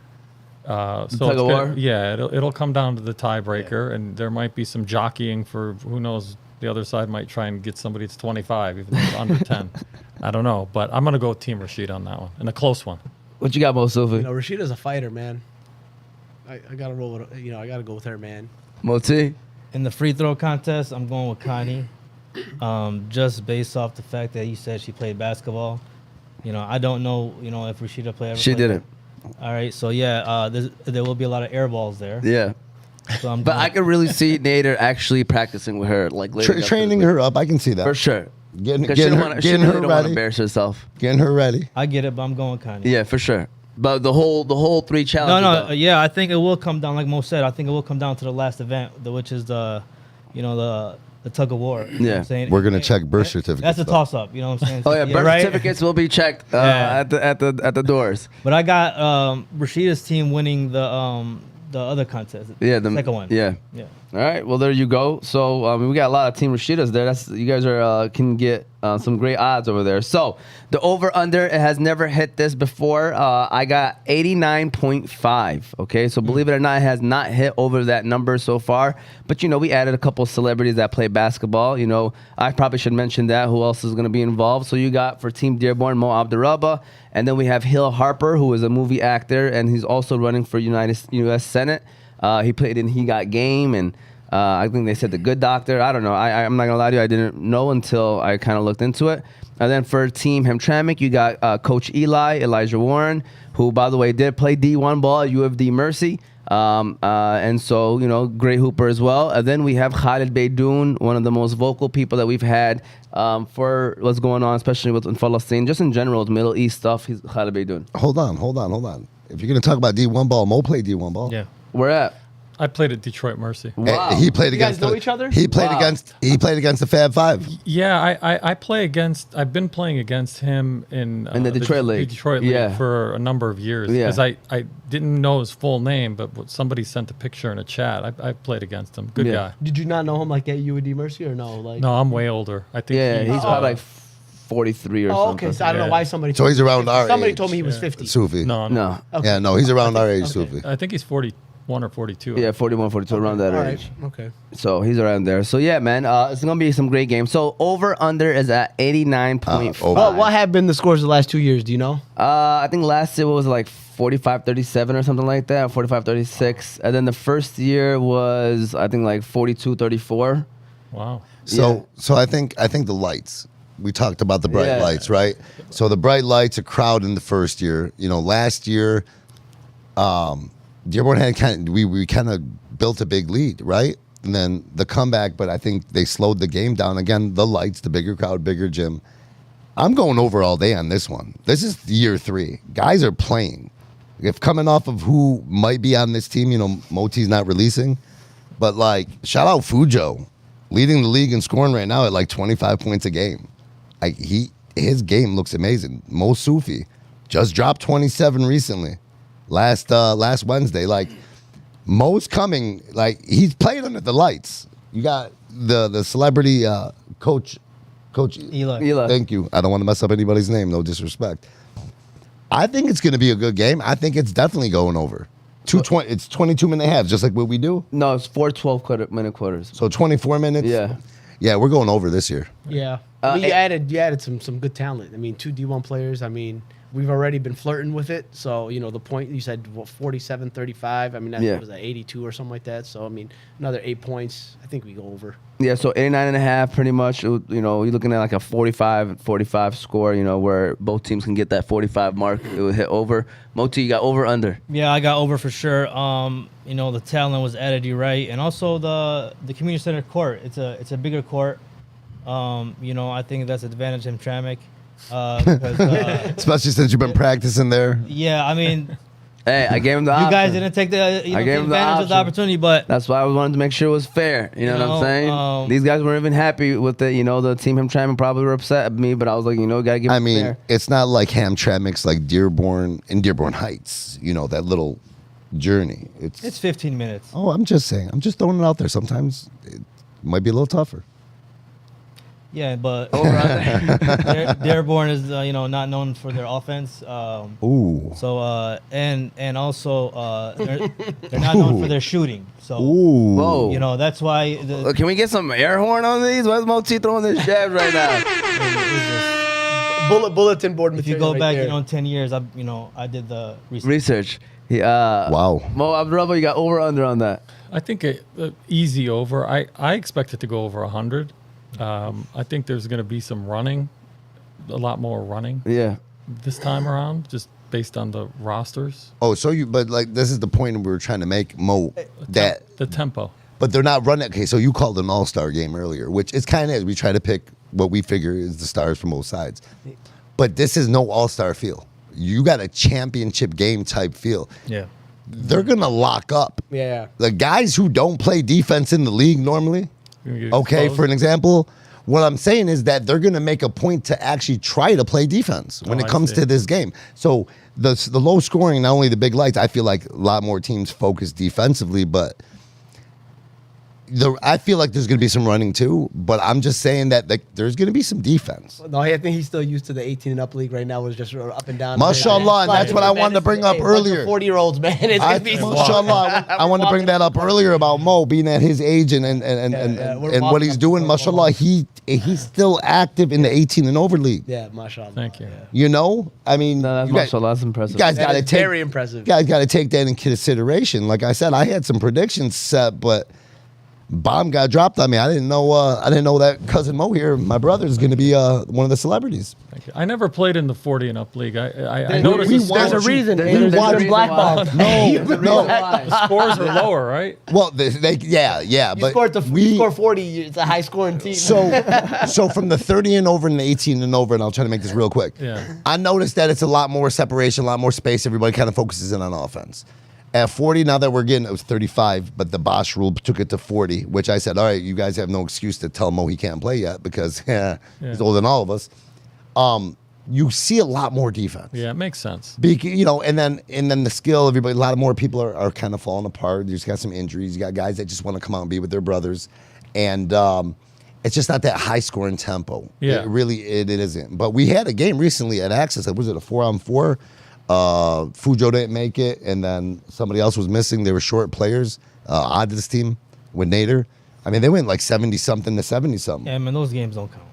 War? Yeah, it'll come down to the tiebreaker, and there might be some jockeying for who knows The other side might try and get somebody that's 25, even though it's under 10. I don't know, but I'm gonna go with Team Rashid on that one, and a close one. What you got, Mo Soofi? You know, Rashida's a fighter, man. I gotta roll with, I gotta go with her, man. Moti? In the free throw contest, I'm going with Coney. Just based off the fact that you said she played basketball. You know, I don't know, if Rashida played. She didn't. All right, so yeah, there will be a lot of air balls there. Yeah. So But I could really see Nader actually practicing with her, like leading up to Training the- her up, I can see that. for sure. Getting, 'Cause getting she her, don't wanna- getting she her really don't want to ready. embarrass herself. Getting her ready. I get it, but I'm going Coney. Yeah, for sure. But the whole three challenges. No, though. yeah, I think it will come down, like Mo said. I think it will come down to the last event, which is the tug of war. You know what Yeah. I'm saying? We're gonna check birth certificates. That's a though. toss up. You know what I'm saying? Oh yeah, birth right? certificates will be checked Yeah. at the doors. But I got Rashida's team winning the other contest. Yeah, the second one. Yeah. Yeah. All right. Well, there you go. So we got a lot of Team Rashidas there. You guys are can get some great odds over there. So the over under, it has never hit this before. I got 89.5. Okay, so believe it or not, it has not hit over that number so far. But we added a couple celebrities that play basketball. I probably should mention that. Who else is going to be involved? So you got for Team Dearborn, Mo Abdrabboh, and then we have Hill Harper, who is a movie actor, and he's also running for U.S. Senate. He played in He Got Game, and I think they said The Good Doctor. I don't know. I'm not going to lie to you. I didn't know until I kind of looked into it. And then for Team Hamtramck, you got Coach Elijah Warren, who, by the way, did play D1 ball at U of D Mercy. And so, great hooper as well. And then we have Khalid Beydoun, one of the most vocal people that we've had for what's going on, especially in Palestine, just in general, the Middle East stuff. He's Khalid Beydoun. Hold on. If you're gonna talk about D1 ball, Mo played D1 ball. Yeah. Where at? I played at Detroit Mercy. Wow. He played You guys against know each other? He played Wow. against the Fab Five. Yeah, I play against. I've been playing against him in the Detroit League. Detroit League Yeah. for a number of years. Yeah. Because I didn't know his full name, but somebody sent a picture in a chat. I played against him. Good Yeah. guy. Did you not know him like at UD Mercy or no? Like, No, I'm way older. I think Yeah, he's probably like 43 or oh, something. okay. So I don't know Yeah. why somebody. So he's around our Somebody age. told me he was 50. Sufi. No. No. Okay. Yeah, no, he's around our age, Okay. Sufi. I think he's 41 or 42. Yeah, 41, 42, around that All age. right. Okay. So he's around there. So yeah, man, it's gonna be some great games. So over under is at 89.5. over. What have been the scores the last 2 years? Do you know? I think last year was like 45-37 or something like that, 45-36, and then the first year was I think like 42-34. Wow. So I think the lights. We talked about the bright Yeah. lights, right? So the bright lights, a crowd in the first year. Last year, Dearborn had we kind of built a big lead, right? And then the comeback, but I think they slowed the game down again. The lights, the bigger crowd, bigger gym. I'm going over all day on this one. This is year 3. Guys are playing. If coming off of who might be on this team, Moti's not releasing, but like shout out Fujo, leading the league in scoring right now at like 25 points a game. Like his game looks amazing. Mo Soofi just dropped 27 recently, last Wednesday. Like Mo's coming. Like he's playing under the lights. You got the celebrity coach Eli. Thank you. I don't want to mess up anybody's name. No disrespect. I think it's going to be a good game. I think it's definitely going over. 220. It's 22 minute halves, just like what we do. No, it's 4 12-minute quarters. So 24 minutes. Yeah. Yeah, we're going over this year. Yeah. Uh, You added some good talent. I mean, 2 D1 players. I mean, we've already been flirting with it. So, the point you said, 47-35. I mean, that Yeah. was at 82 or something like that. So, I mean, another 8 points. I think we go over. Yeah, so 89.5 pretty much. You're looking at like a 45 score. Where both teams can get that 45 mark. It would hit over. Moti, you got over under. Yeah, I got over for sure. The talent was added, you're right, and also the community center court. It's a bigger court. I think that's an advantage in Hamtramck. Because, Especially since you've been practicing there. yeah, I mean, Hey, I gave him the you option. guys didn't take the I take gave him the advantage of the option. opportunity, but That's why I wanted to make sure it was fair. You know what I'm saying? These guys weren't even happy with it. The team Hamtramck probably were upset at me, but I was like, gotta give it fair. It's not like Hamtramck's like Dearborn and Dearborn Heights. That little journey. it's 15 minutes. Oh, I'm just saying. I'm just throwing it out there. Sometimes it might be a little tougher. Yeah, but Over under. Dearborn is not known for their offense. Ooh. So and also they're not known for their shooting. So Ooh. Whoa. that's why Can we get some air horn on these? Why's Moti throwing this jab right now? Bulletin board if you material go right back, there. 10 years, I did the research. Research. Wow. Mo Abdrabboh, you got over under on that. I think easy over. I expect it to go over 100. I think there's going to be some running, a lot more running Yeah. this time around, just based on the rosters. Oh, so but like this is the point we were trying to make, Mo, that The tempo. but they're not running. Okay, so you called it an all-star game earlier, which is kind of is. We try to pick what we figure is the stars from both sides. But this is no all-star feel. You got a championship game type feel. Yeah. They're going to lock up. Yeah. The guys who don't play defense in the league normally, okay, for an example, what I'm saying is that they're going to make a point to actually try to play defense when Oh, it I comes see. to this game. So the low scoring, not only the big lights, I feel like a lot more teams focus defensively, but I feel like there's going to be some running too, but I'm just saying that there's going to be some defense. No, I think he's still used to the 18 and up league right now. Was just up and down. Mashallah, and that's what I wanted to bring up earlier. 40-year-olds, man. It's gonna be Mashallah, I wanted to bring that up earlier about Mo being at his age and we're what he's walking doing. up. Mashallah, he's still active in the 18 and over league. Yeah, mashallah. Thank you. You know, I mean, No, that's you guys- mashallah. That's impressive. you guys That got to is take very impressive. You guys got to take that in consideration. Like I said, I had some predictions set, but bomb got dropped on me. I didn't know that cousin Mo here, my brother, is going to be one of the celebrities. Thank you. I never played in the 40 and up league. I There's- noticed we the watch- There's a reason. There's man. a There's reason been blackballed. No, scores are lower, right? well, yeah, You but scored we score 40. It's a high scoring team. so from the 30 and over and the 18 and over, and I'll try to make this real quick. Yeah. I noticed that it's a lot more separation, a lot more space. Everybody kind of focuses in on offense. At 40, now that we're getting, it was 35, but the Bosch rule took it to 40, which I said, all right, you guys have no excuse to tell Mo he can't play yet because he's older than all of us. You see a lot more defense. Yeah, it makes sense. And then the skill, everybody, a lot of more people are kind of falling apart. You just got some injuries. You got guys that just want to come out and be with their brothers. And it's just not that high scoring tempo. Yeah. It isn't. But we had a game recently at Access. Was it a 4-on-4? Fujo didn't make it, and then somebody else was missing. They were short players. Adhesives team with Nader. I mean, they went like 70-something to 70-something. Yeah, man, those games don't count.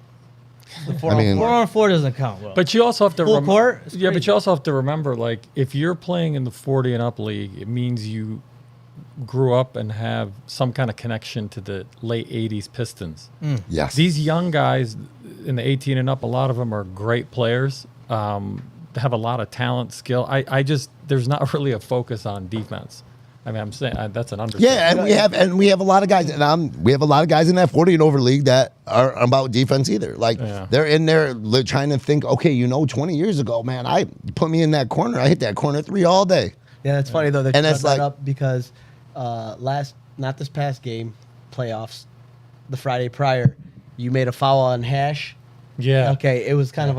I mean, 4-on-4 doesn't count. Bro. But you also have to Full court? It's Yeah, but crazy. you also have to remember, like, if you're playing in the 40 and up league, it means you grew up and have some kind of connection to the late 80s Pistons. yes. These young guys in the 18 and up, a lot of them are great players. They have a lot of talent, skill. I just, there's not really a focus on defense. I mean, I'm saying that's an understatement. Yeah, and we have a lot of guys, and we have a lot of guys in that 40 and over league that are about defense either. Like they're in there trying to think, okay, 20 years ago, man, I put me in that corner, I hit that corner 3 all day. Yeah, it's funny though that And you it's brought that like- up because not this past game, playoffs, the Friday prior, you made a foul on Hash. Yeah. Okay, it was kind of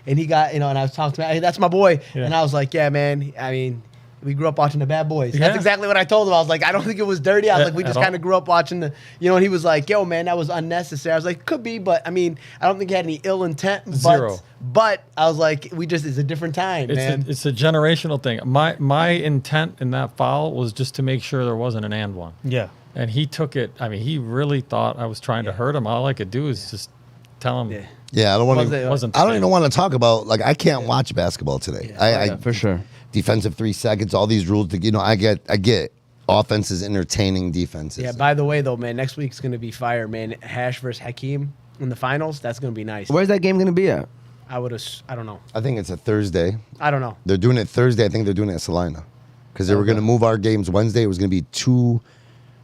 and he got and I was talking to him, hey, that's my boy, Yeah. and I was like, yeah, man, I mean, we grew up watching the Bad Boys. Yeah. That's exactly what I told him. I was like, I don't think it was dirty. I was like, we At just all. kind of grew up watching the, and he was like, yo, man, that was unnecessary. I was like, could be, but I mean, I don't think he had any ill intent. Zero. But I was like, it's a different time, man. It's a generational thing. My intent in that foul was just to make sure there wasn't an and one. yeah. And he took it. I mean, he really thought I was trying to hurt him. All I could do is just tell him. Yeah. Yeah, I don't want Was to. it- wasn't I don't the even want to talk about I can't watch basketball today. I for sure. defensive 3 seconds, all these rules. I get offenses entertaining defenses. Yeah, by the way, though, man, next week's going to be fire, man. Hash versus Hakeem in the finals. That's going to be nice. Where's that game going to be at? I don't know. I think it's a Thursday. I don't know. They're doing it Thursday. I think they're doing it at Salina because they were going to move our games Wednesday. It was going to be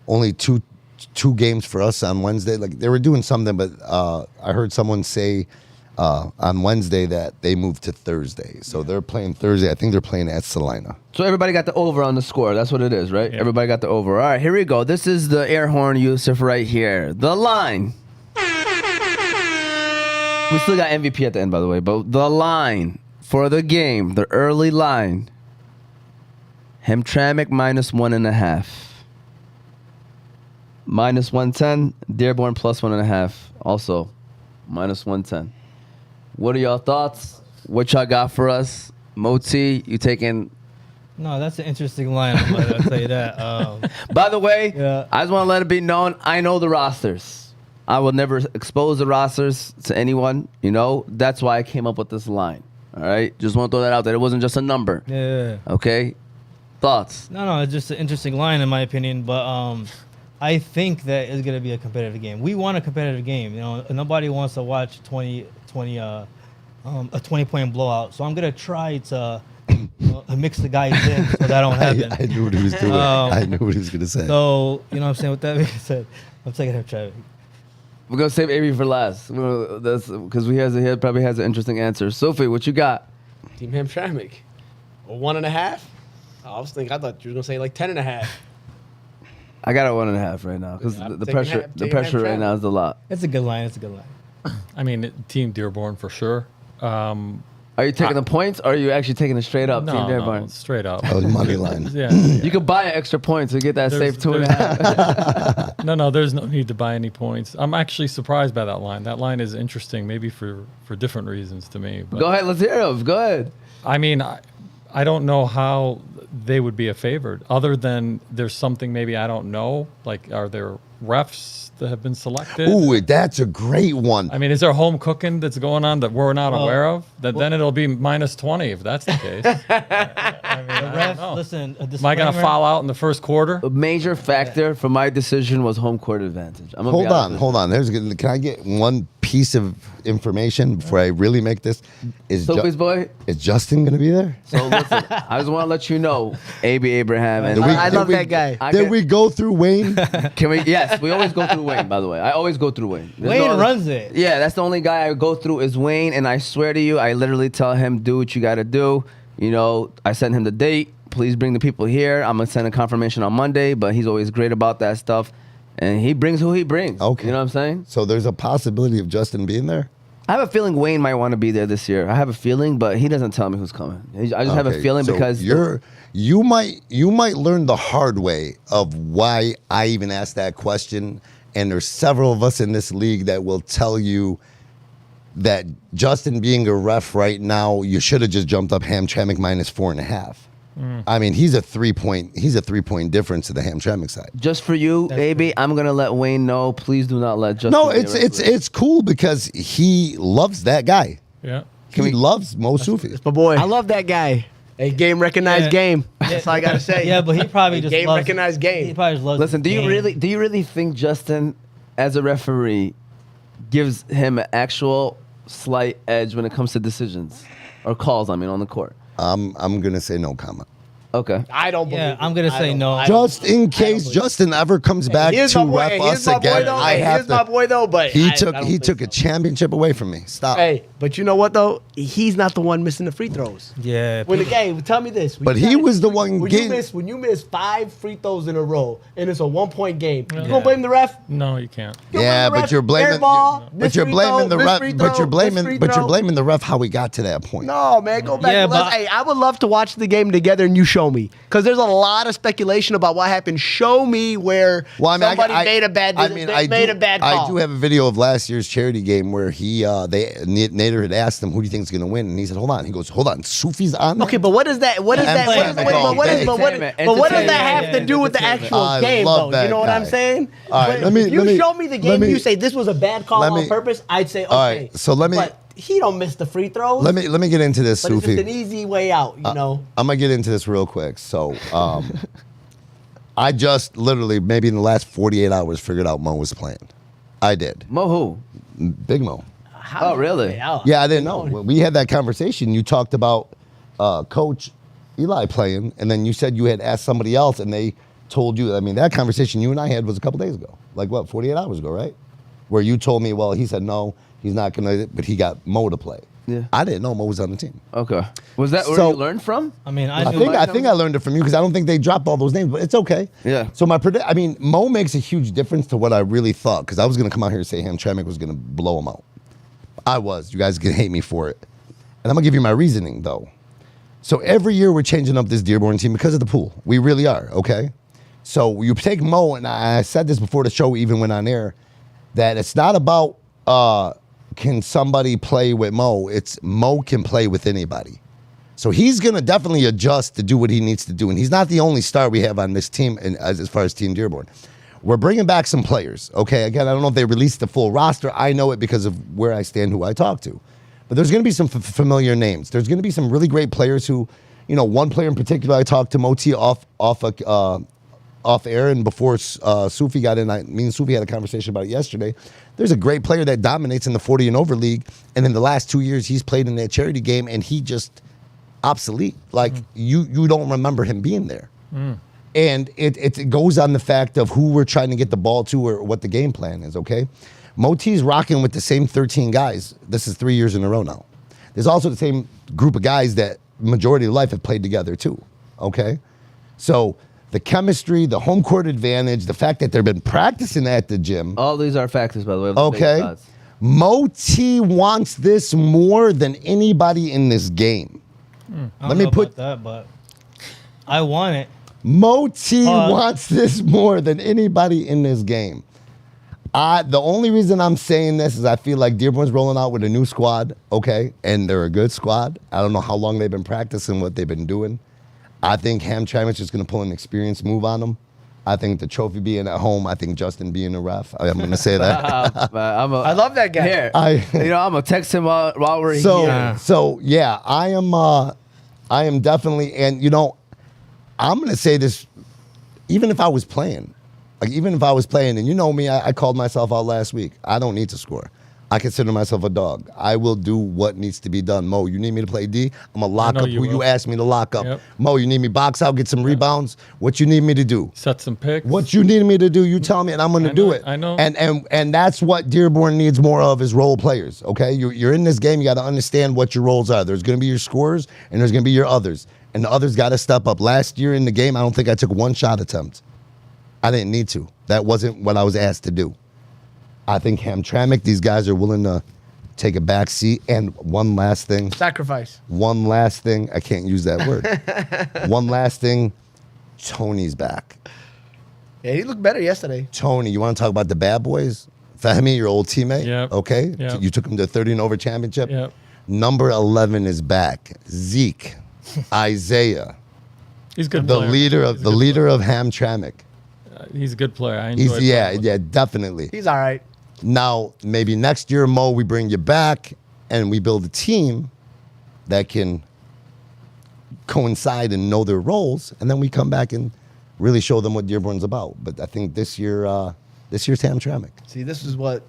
only two games for us on Wednesday. Like they were doing something, but I heard someone say on Wednesday that they moved to Thursday. So they're playing Thursday. I think they're playing at Salina. So everybody got the over on the score. That's what it is, right? Yeah. Everybody got the over. All right, here we go. This is the air horn, Yusuf, right here. The line. We still got MVP at the end, by the way. But the line for the game, the early line. Hamtramck -1.5. minus 110. Dearborn plus 1.5. Also, minus 110. What are y'all thoughts? What y'all got for us? Moti, you taking... No, that's an interesting line. I'll tell you that. By the way, Yeah. I just want to let it be known, I know the rosters. I will never expose the rosters to anyone. You know, that's why I came up with this line. All right? Just want to throw that out there. It wasn't just a number. Yeah. Okay? Thoughts? No, it's just an interesting line in my opinion, but I think that it's gonna be a competitive game. We want a competitive game. You know, nobody wants to watch a 20-point blowout. So I'm gonna try to mix the guys in so that don't happen. I knew what he was doing. I knew what he was going to say. So you know what I'm saying. With that being said, I'm taking Hamtramck. We're going to save AB for last. Because he probably has an interesting answer. Soofi, what you got? Team Hamtramck. A 1.5? I thought you were gonna say like 10.5. I got a 1.5 right now because Yeah, the take pressure half- the take pressure half right travel. now is a lot. It's a good line. It's a good line. I mean, Team Dearborn for sure. Are you taking the points or are you actually taking it straight up? Team No, Dearborn? straight up. Oh, the money line. Yeah. You could buy an extra point to get that There's- safe 2.5. No, there's no need to buy any points. I'm actually surprised by that line. That line is interesting, maybe for different reasons to me. But Go ahead, let's hear it. Go ahead. I mean, I don't know how they would be a favorite, other than there's something maybe I don't know. Like, are there refs that have been selected? Ooh, that's a great one. I mean, is there home cooking that's going on that we're not aware of? Then it'll be minus 20 if that's the case. I mean, I don't Ref, know. listen. Am I going to foul out in the first quarter? A major factor for my decision was home court advantage. I'm gonna be honest with Hold on. Can I get one piece of information before I really make this? Is Sophie's boy. is Justin going to be there? So listen, I just want to let you know, AB Abraham, and I love that guy. Did we go through Wayne? Can we? Yes, we always go through Wayne. By the way, I always go through Wayne. There's Wayne no other- runs it. Yeah, that's the only guy I go through is Wayne, and I swear to you, I literally tell him, do what you got to do. You know, I send him the date. Please bring the people here. I'm gonna send a confirmation on Monday, but he's always great about that stuff, and he brings who he brings. Okay. You know what I'm saying? So there's a possibility of Justin being there? I have a feeling Wayne might want to be there this year. I have a feeling, but he doesn't tell me who's coming. I just have a Okay, feeling so because you might learn the hard way of why I even asked that question, and there's several of us in this league that will tell you that Justin being a ref right now, you should have just jumped up Hamtramck minus 4.5. I mean, he's a 3-point difference to the Hamtramck side. just for you, baby, I'm gonna let Wayne know. Please do not let Justin. No, be it's arrested. cool because he loves that guy. Yeah. He loves Mo Soofi. My boy. I love that guy. A game recognized Yeah. game. That's all I gotta say. Yeah, but he probably just Game loves recognized game. He probably just loves. Listen, the game. do you really think Justin, as a referee, gives him an actual slight edge when it comes to decisions or calls? I mean, on the court. I'm gonna say no comment. Okay. I don't believe Yeah, it. I'm gonna I say don't- no. I don't Just in case believe it. Justin ever comes back Here's to my boy. ref Here's us my boy again, though. I have Here's my to. boy though. But He I took don't he think took so. a championship away from me. Stop. Hey, but you know what though? He's not the one missing the free throws. Yeah. When the game, tell me this. when But you he got- was the one when getting- you miss 5 free throws in a row and it's a 1-point game. You gonna blame the ref? No, you can't. You gonna Yeah, blame the but ref? you're blaming Air ball, but this you're free blaming throw, the this ref free but throw, you're this blaming free but you're throw. blaming the ref how we got to that point. No, man, go back. Yeah, and let's- but- hey, I would love to watch the game together and you show me, because there's a lot of speculation about what happened. Show me where somebody made a bad. Made a bad call. I do have a video of last year's charity game where Nader had asked him, who do you think is going to win? And he said, hold on. He goes, hold on, Sofi's on there? Okay, but what is that? What is that? What is, Entertainment all day. but what does that Entertainment. have to do with the actual I game, love though? You that know what I'm guy. saying? All right, But if you show me the let game, me- and you say this was a bad call let on me- purpose, I'd say okay. All right, so let me- But he don't miss the free throws. Let me get into this, But it's just an Soofi. easy way out, you know. I'm going to get into this real quick. So I just literally, maybe in the last 48 hours, figured out Mo was playing. I did. Mo who? Big Mo. Oh, really? Yeah, I didn't know. When we had that conversation, you talked about Coach Eli playing, and then you said you had asked somebody else, and they told you. I mean, that conversation you and I had was a couple days ago. Like, what, 48 hours ago, right? Where you told me, well, he said no, he's not going to, but he got Mo to play. Yeah. I didn't know Mo was on the team. Okay. Was that where So- you learned from? I mean, I knew- think I learned it from you because I don't think they dropped all those names, but it's okay. Yeah. So I mean, Mo makes a huge difference to what I really thought, because I was going to come out here and say Hamtramck was going to blow him out. I was. You guys can hate me for it. And I'm going to give you my reasoning, though. So every year we're changing up this Dearborn team because of the pool. We really are, okay? So you take Mo, and I said this before the show even went on air, that it's not about can somebody play with Mo. It's Mo can play with anybody. So he's going to definitely adjust to do what he needs to do. And he's not the only star we have on this team as far as Team Dearborn. We're bringing back some players, okay? Again, I don't know if they released the full roster. I know it because of where I stand, who I talk to. But there's going to be some familiar names. There's going to be some really great players who, one player in particular, I talked to Moti off air, and before Soofi got in, me and Soofi had a conversation about it yesterday. There's a great player that dominates in the 40 and over league, and in the last 2 years, he's played in that charity game, and he just obsolete. Like, you don't remember him being there. And it goes on the fact of who we're trying to get the ball to or what the game plan is, okay? Moti's rocking with the same 13 guys. This is 3 years in a row now. There's also the same group of guys that majority of life have played together too, okay? So the chemistry, the home court advantage, the fact that they've been practicing at the gym. All these are factors, by the way. Okay. Moti wants this more than anybody in this game. Let me put that, but I want it. Moti wants this more than anybody in this game. The only reason I'm saying this is I feel like Dearborn's rolling out with a new squad, okay? And they're a good squad. I don't know how long they've been practicing, what they've been doing. I think Hamtramck is just going to pull an experienced move on them. I think the trophy being at home, I think Justin being a ref. I'm going to say that. I love that guy. Here, I'm going to text him while we're here. So, yeah, I am definitely, and, I'm going to say this, even if I was playing, and you know me, I called myself out last week. I don't need to score. I consider myself a dog. I will do what needs to be done. Mo, you need me to play D? I'm going to lock up who you asked me to lock up. Yep. Mo, you need me box out, get some rebounds? What you need me to do? Set some picks. What you need me to do, you tell me, and I'm going to do it. I know. And that's what Dearborn needs more of is role players, okay? You're in this game. You got to understand what your roles are. There's going to be your scorers, and there's going to be your others. And the others got to step up. Last year in the game, I don't think I took one shot attempt. I didn't need to. That wasn't what I was asked to do. I think Hamtramck, these guys are willing to take a back seat. And one last thing. Sacrifice. One last thing. I can't use that word. One last thing. Tony's back. Yeah, he looked better yesterday. Tony, you want to talk about the bad boys? Fahmy, your old teammate? Yep. Okay. Yep. You took him to 30 and over championship? Yep. Number 11 is back. Zeke. Isaiah. He's a good The player. leader of Hamtramck. He's a good player. I enjoy Yeah, definitely. He's all right. Now, maybe next year, Mo, we bring you back and we build a team that can coincide and know their roles, and then we come back and really show them what Dearborn's about. But I think this year's Hamtramck. See, this is what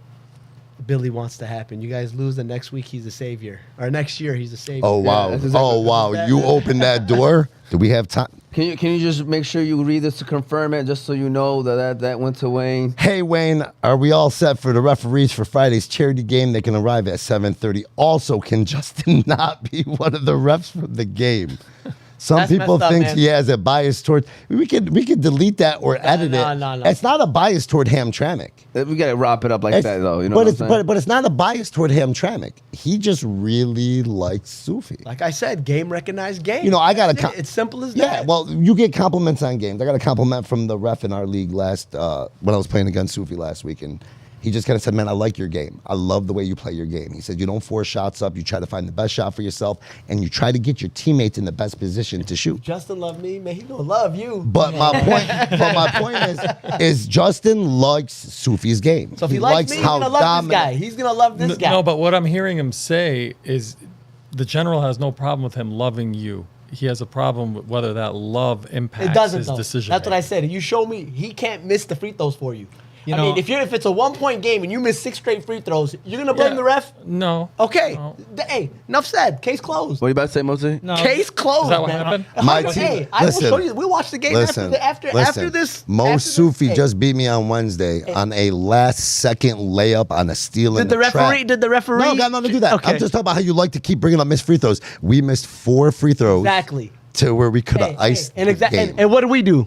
Billy wants to happen. You guys lose, and next week he's a savior. Or next year he's a savior. Oh, wow. this is exactly- Wow. You opened that door? Do we have time? Can you just make sure you read this to confirm it, just so you know that went to Wayne? Hey, Wayne, are we all set for the referees for Friday's charity game? They can arrive at 7:30. Also, can Justin not be one of the refs from the game? Some That's people messed up, think man. he has a bias toward. We could delete that or edit it. no. It's not a bias toward Hamtramck. We got to wrap it up like that, though. You know but what it's I'm saying? but it's not a bias toward Hamtramck. He just really likes Soofi. Like I said, game recognized game. I got That's to. it's simple as Yeah, that. well, you get compliments on games. I got a compliment from the ref in our league last when I was playing against Soofi last week, and he just kind of said, "Man, I like your game. I love the way you play your game." He said, "You don't force shots up. You try to find the best shot for yourself, and you try to get your teammates in the best position to shoot." Justin love me, man. He gonna love you. But my point is Justin likes Soofi's game. So if he likes me, he's gonna love this guy. He's gonna love this guy. No, but what I'm hearing him say is the general has no problem with him loving you. He has a problem with whether that love impacts it doesn't his though. decision. That's what I said. You show me he can't miss the free throws for you. You I know- mean, if it's a 1-point game and you miss 6 straight free throws, you're gonna blame the ref? No. Okay. No. Hey, enough said. Case closed. What are you about to say, Mosey? No. Case closed. Is that what man. happened? My Hey, team. I will Listen. show you. We'll watch the game after this. Mo after this- Soofi hey, just beat me on Wednesday on a last-second layup on a steal in Did the referee? Did the referee? No, got nothing to do that. Okay. I'm just talking about how you like to keep bringing up missed free throws. We missed 4 free throws Exactly. to where we could have Hey, iced and the game. and what do we do?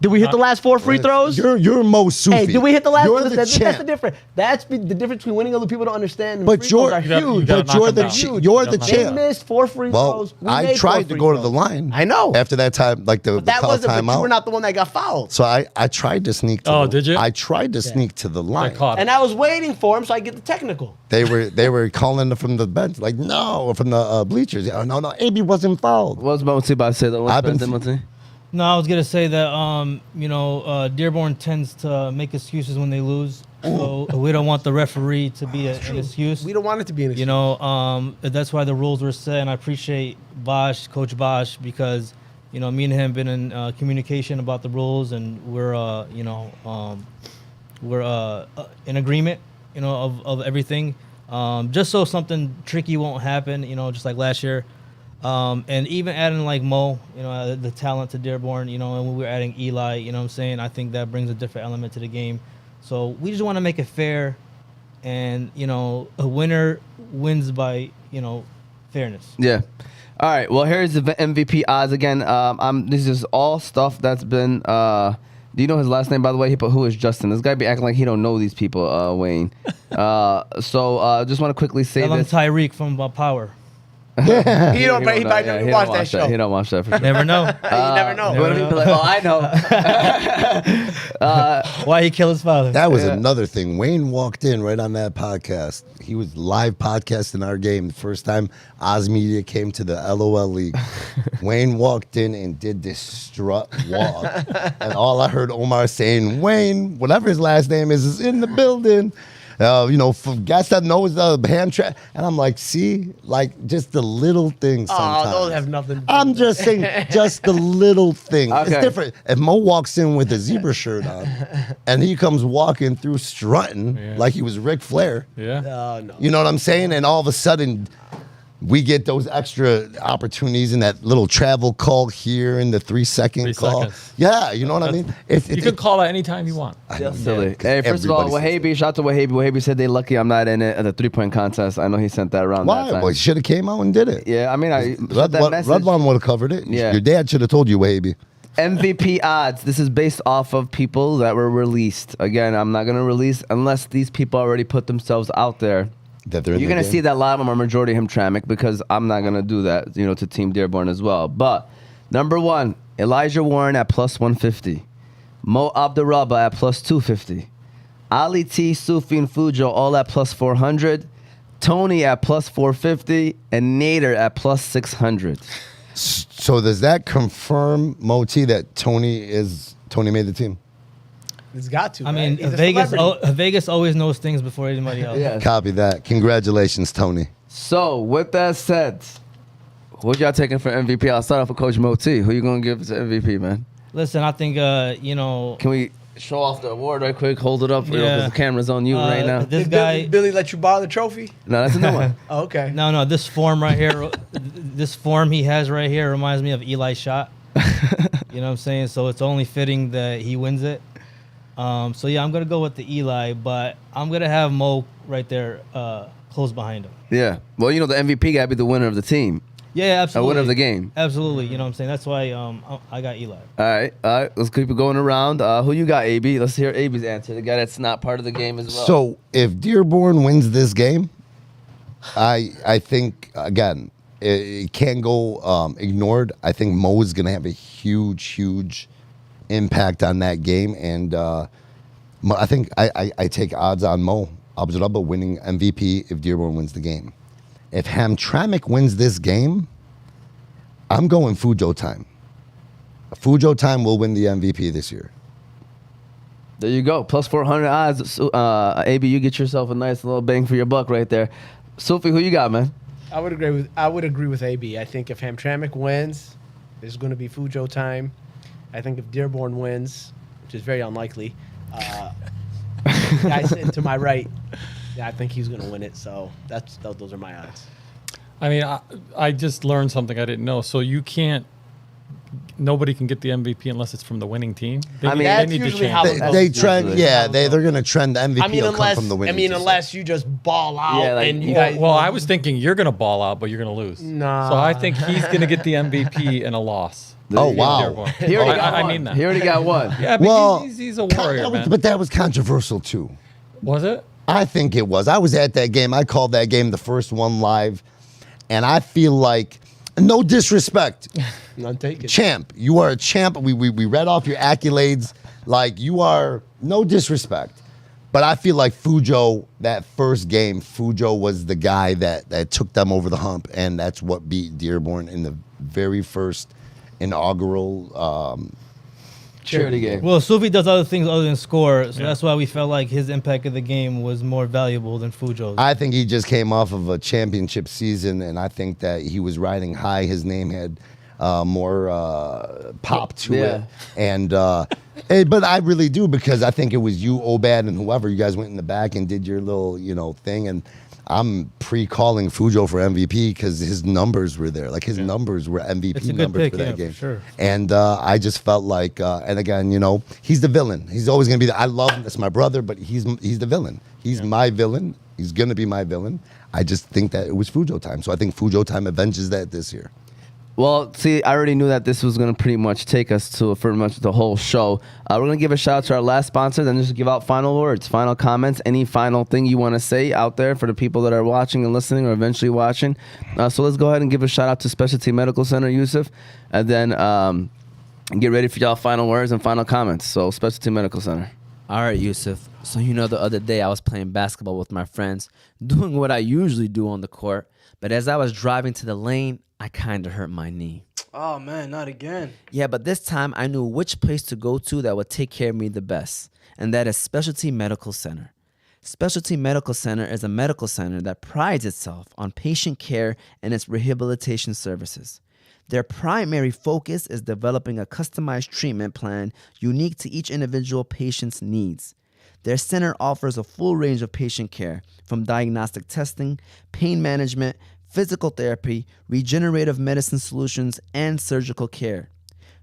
Did we hit the last 4 free throws? You're Mo Soofi. Hey, did we hit the last? You're the that's champ. the difference. That's the difference between winning. Other people don't understand. But free you're throws are huge. gotta knock them down. You're the They They champ. missed 4 free Well, throws. We I made 4 tried to free go to throws. the line. I know. After that time, like the But that call wasn't. But you timeout. were not the one that got fouled. So I tried to sneak. To Oh, the, did you? I tried to sneak to the I line. caught And it. I was waiting for him so I get the technical. They were calling from the bench like no, from the bleachers. No, AB wasn't fouled. What's Moti about to say? Though? I've been- Moti? No, I was gonna say that Dearborn tends to make excuses when they lose, so we don't want the referee to be an excuse. We don't want it to be an issue. That's why the rules were set, and I appreciate Coach Bosch, because me and him been in communication about the rules, and we're in agreement, of everything, just so something tricky won't happen, just like last year. And even adding like Mo, the talent to Dearborn, and when we're adding Eli, what I'm saying, I think that brings a different element to the game. So we just want to make it fair, and a winner wins by fairness. Yeah. All right. Well, here's the MVP odds again. This is all stuff that's been. Do you know his last name, by the way? Who is Justin? This guy be acting like he don't know these people, Wayne. So just want to quickly say Tell him this. Tyreek from Power. He don't. He He probably don't don't even watch that show. He don't watch that for sure. Never know. You never know. What if he be like, oh, I know. Why he kill his father? That was another thing. Wayne walked in right on that podcast. He was live podcasting our game the first time Oz Media came to the LOL League. Wayne walked in and did this strut walk. And all I heard Omar saying, Wayne, whatever his last name is in the building. For guys that knows the Hamtramck. And I'm like, see, like just the little things sometimes. Oh, those have nothing to do I'm with just saying, just the little thing. Okay. It's different. If Mo walks in with a zebra shirt on and he comes walking through strutting like he was Ric Flair, Yeah. no. you know what I'm saying? And all of a sudden, we get those extra opportunities in that little travel call here in the 3-second 3 call. seconds. Yeah, you know what I mean? You can call that anytime you want. Silly. Hey, first of all, Everybody says Wahabi, shout out to Wahabi. Wahabi said they lucky I'm not in it at the 3-point contest. I know he sent that around that Why? time. Well, he should have came out and did it. Yeah, I mean, I sent that message. Redwan would have covered it. Yeah. Your dad should have told you, Wahabi. MVP odds. This is based off of people that were released. Again, I'm not going to release unless these people already put themselves out there. That they're in You're the going to game. see that a lot of them are majority Hamtramck because I'm not going to do that, to Team Dearborn as well. But number 1, Elijah Warren at plus 150. Mo Abdrabboh at plus 250. Ali T, Soofi, and Fujo all at plus 400. Tony at plus 450. And Nader at plus 600. So does that confirm, Moti, that Tony made the team? It's got to. I mean, right? He's a Vegas celebrity. Vegas always knows things before anybody else. Yeah. Copy that. Congratulations, Tony. So, with that said, what y'all taking for MVP? I'll start off with Coach Moti. Who you going to give to MVP, man? Listen, I think Can we show off the award right quick? Hold it up. Because Yeah. the camera's on you right now. This Did guy. Billy let you borrow the trophy? No, that's a new one. Oh, okay. No, this form right here, this form he has right here reminds me of Eli's shot. You know what I'm saying? So it's only fitting that he wins it. So yeah, I'm gonna go with the Eli, but I'm gonna have Mo right there, close behind him. Yeah. Well, the MVP got to be the winner of the team. Yeah, absolutely. winner of the game. Absolutely. You know what I'm saying? That's why I got Eli. All right. Let's keep it going around. Who you got, AB? Let's hear AB's answer. The guy that's not part of the game as well. So if Dearborn wins this game, I think, again, it can't go ignored. I think Mo is going to have a huge impact on that game. And I think I take odds on Mo Abdrabboh winning MVP if Dearborn wins the game. If Hamtramck wins this game, I'm going Fujo time. Fujo time will win the MVP this year. There you go. Plus 400 odds. So, AB, you get yourself a nice little bang for your buck right there. Sophie, who you got, man? I would agree with AB. I think if Hamtramck wins, there's going to be Fujo time. I think if Dearborn wins, which is very unlikely, the guy sitting to my right, yeah, I think he's going to win it. So those are my odds. I mean, I just learned something I didn't know. So nobody can get the MVP unless it's from the winning team. I mean, that's they need to usually change how it. it goes. They trend, yeah. They're going to trend the MVP. I mean, will come from the winning team. unless you just ball out Yeah, like- and you guys. Well, I was thinking you're going to ball out, but you're going to lose. Nah. So I think he's going to get the MVP and a loss. Oh, wow. Dearborn. He already got I one. mean that. He already got one. Yeah, but Well, he's a warrior, man. But that was controversial too. Was it? I think it was. I was at that game. I called that game the first one live, and I feel like, no disrespect, None taken. champ. You are a champ. We read off your accolades. Like, you are, no disrespect. But I feel like Fujo, that first game, Fujo was the guy that took them over the hump, and that's what beat Dearborn in the very first inaugural Charity game. Well, Soofi does other things other than score, so that's why we felt like his impact of the game was more valuable than Fujo's. I think he just came off of a championship season, and I think that he was riding high. His name had more pop to it, and but I really do, because I think it was you, Obad, and whoever. You guys went in the back and did your little thing, and I'm pre-calling Fujo for MVP because his numbers were there. Like, his numbers were MVP It's a good numbers pick, for that yeah, game. for sure. And I just felt like, and again, he's the villain. He's always going to be I love him. That's my brother, but he's the villain. He's my villain. He's going to be my villain. I just think that it was Fujo time. So I think Fujo time avenges that this year. Well, see, I already knew that this was going to pretty much take us to pretty much the whole show. We're going to give a shout out to our last sponsor, then just give out final words, final comments, any final thing you want to say out there for the people that are watching and listening or eventually watching. So let's go ahead and give a shout out to Specialty Medical Center, Yusuf, and then get ready for y'all final words and final comments. So Specialty Medical Center. All right, Yusuf. So the other day I was playing basketball with my friends, doing what I usually do on the court. But as I was driving to the lane, I kind of hurt my knee. Oh, man, not again. Yeah, but this time I knew which place to go to that would take care of me the best, and that is Specialty Medical Center. Specialty Medical Center is a medical center that prides itself on patient care and its rehabilitation services. Their primary focus is developing a customized treatment plan unique to each individual patient's needs. Their center offers a full range of patient care, from diagnostic testing, pain management, physical therapy, regenerative medicine solutions, and surgical care.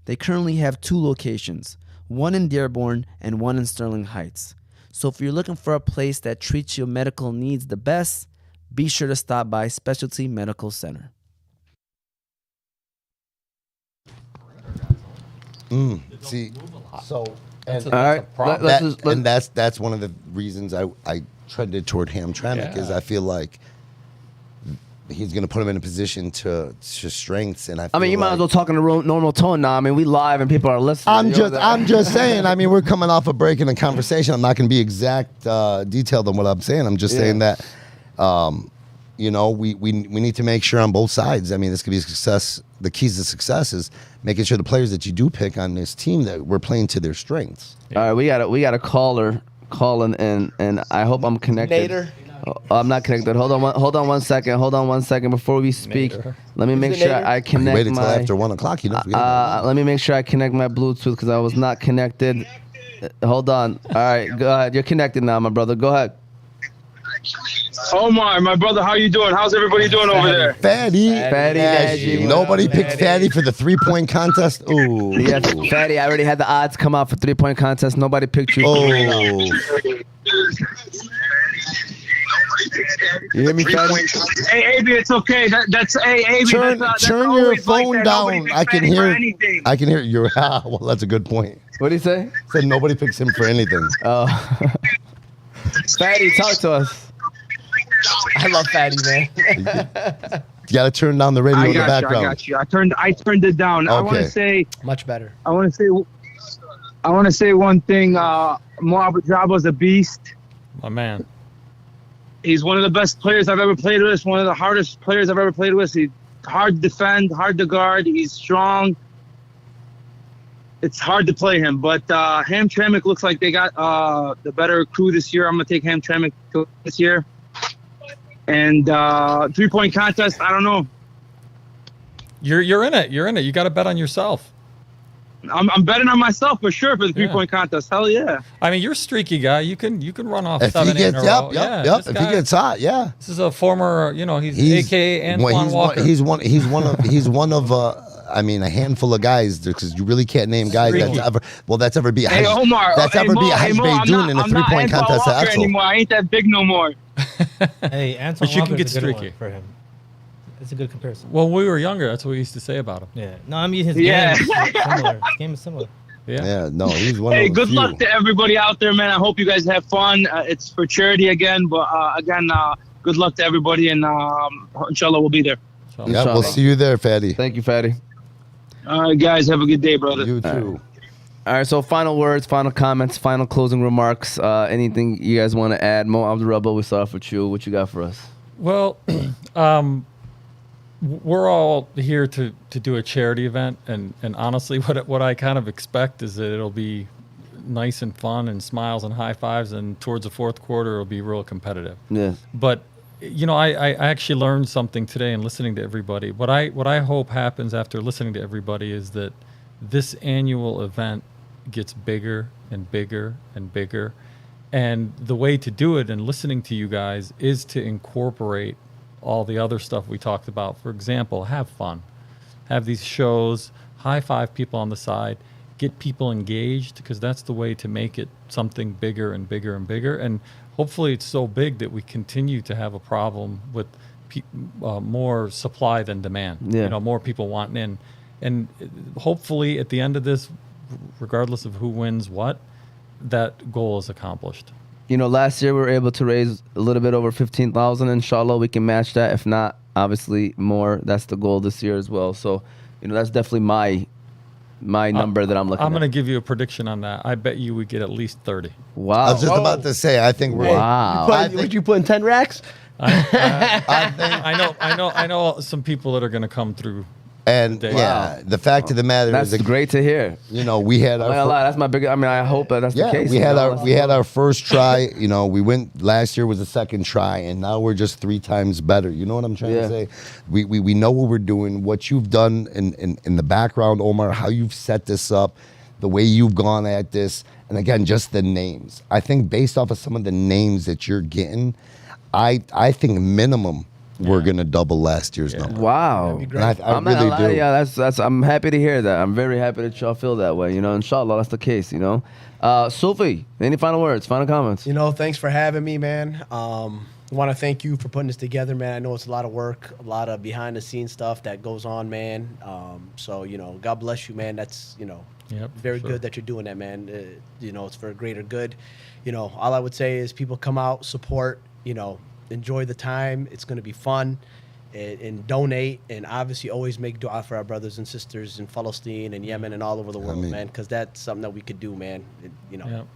They currently have 2 locations, one in Dearborn and one in Sterling Heights. So if you're looking for a place that treats your medical needs the best, be sure to stop by Specialty Medical Center. See, so and, All right, that's one of the reasons I trended toward Hamtramck is I feel like he's going to put him in a position to strengths, and I mean, you might as well talk in a normal tone now. I mean, we live and people are listening. I'm just saying. I mean, we're coming off a break in a conversation. I'm not going to be exact detailed on what I'm saying. I'm just saying that, we need to make sure on both sides. I mean, this could be a success. The keys to success is making sure the players that you do pick on this team that we're playing to their strengths. All right, we got a caller calling, and I hope I'm connected. Nader. Oh, I'm not connected. Hold on one second before we speak. Let me make sure I connect Wait until my. after 1 o'clock. You don't forget about Let me make sure I connect my Bluetooth because I was not connected. Hold on. All right, go ahead. You're connected now, my brother. Go ahead. Omar, my brother, how you doing? How's everybody doing over there? Fatty Najee. Nobody picked Fatty for the 3-point contest. Ooh. Yes, Fatty. I already had the odds come out for 3-point contest. Nobody picked you. Oh. You hear me, Fatty? Hey, AB, it's okay. That's AB. Turn that's your always like phone that. Nobody down. picks I can Fatty for hear. anything. I can hear you. Well, that's a good point. What do you say? Said nobody picks him for anything. Oh, Fatty, talk to us. I love Fatty, man. You got to turn down the radio in the background. I got you. I turned it down. I want Okay. to say. Much better. I want to say one thing. Abdrabboh's a beast. My man. He's one of the best players I've ever played with. One of the hardest players I've ever played with. He's hard to defend, hard to guard. He's strong. It's hard to play him, but Hamtramck looks like they got the better crew this year. I'm gonna take Hamtramck this year. And 3-point contest, I don't know. You're in it. You're in it. You got to bet on yourself. I'm betting on myself for sure for the 3-point contest. Hell yeah! I mean, you're a streaky guy. You can run off If 7, he 8 in gets, a row. yep. This If guy- he gets hot, yeah. This is a former, he's AKA Antoine Walker. He's one of a handful of guys because you really can't name guys that's ever beat. Hey Omar, that's ever beat Hajj Beydoun in a 3-point contest at Axel. Anymore. I ain't that big no more. Hey, Antoine But you can Walker's get a good one streaky. for him. It's a good comparison. Well, when we were younger, that's what we used to say about him. Yeah. No, I mean his Yeah. game is similar. His game is similar. Yeah. Yeah, no, he's one Hey, of the good few. luck to everybody out there, man. I hope you guys have fun. It's for charity again, but good luck to everybody, and inshallah we'll be there. So, Yeah, we'll Inshallah. see you there, Fatty. Thank you, Fatty. All right, guys, have a good day, brother. You too. All right, so final words, final comments, final closing remarks. Anything you guys want to add? Mo Abdrabboh, we start off with you. What you got for us? Well, we're all here to do a charity event, and honestly, what I kind of expect is that it'll be nice and fun and smiles and high fives, and towards the fourth quarter it'll be real competitive. Yeah. But I actually learned something today in listening to everybody. What I hope happens after listening to everybody is that this annual event gets bigger and bigger and bigger, and the way to do it, and listening to you guys, is to incorporate all the other stuff we talked about. For example, have fun, have these shows, high five people on the side, get people engaged, because that's the way to make it something bigger and bigger and bigger. And hopefully it's so big that we continue to have a problem with more supply than demand. Yeah. More people wanting in. And hopefully at the end of this, regardless of who wins what, that goal is accomplished. Last year we were able to raise a little bit over 15,000. Inshallah, we can match that. If not, obviously more. That's the goal this year as well. So, that's definitely my number that I'm looking I'm at. going to give you a prediction on that. I bet you we get at least 30. Wow. I was just about to say, I think we're. Wow. Would you put in 10 racks? I know some people that are going to come through. And yeah, the fact of the matter That's is, great to hear. we had I'm not gonna lie, that's my big. I mean, I hope that's the case. we had our first try. We went last year was the second try, and now we're just 3 times better. You know what I'm trying to say? We know what we're doing. What you've done in the background, Omar, how you've set this up, the way you've gone at this, and again, just the names. I think based off of some of the names that you're getting, I think minimum we're gonna double last year's number. Wow. And I I'm not really gonna lie, do. yeah, that's. I'm happy to hear that. I'm very happy that y'all feel that way. Inshallah, that's the case. Soofi, any final words, final comments? Thanks for having me, man. I want to thank you for putting this together, man. I know it's a lot of work, a lot of behind the scenes stuff that goes on, man. So, God bless you, man. That's, Yep, very sure. good that you're doing that, man. It's for a greater good. All I would say is people come out, support, enjoy the time. It's going to be fun, and donate, and obviously always make dua for our brothers and sisters in Palestine and Yemen and all over the world, man, because that's something that we could do, man. Yep.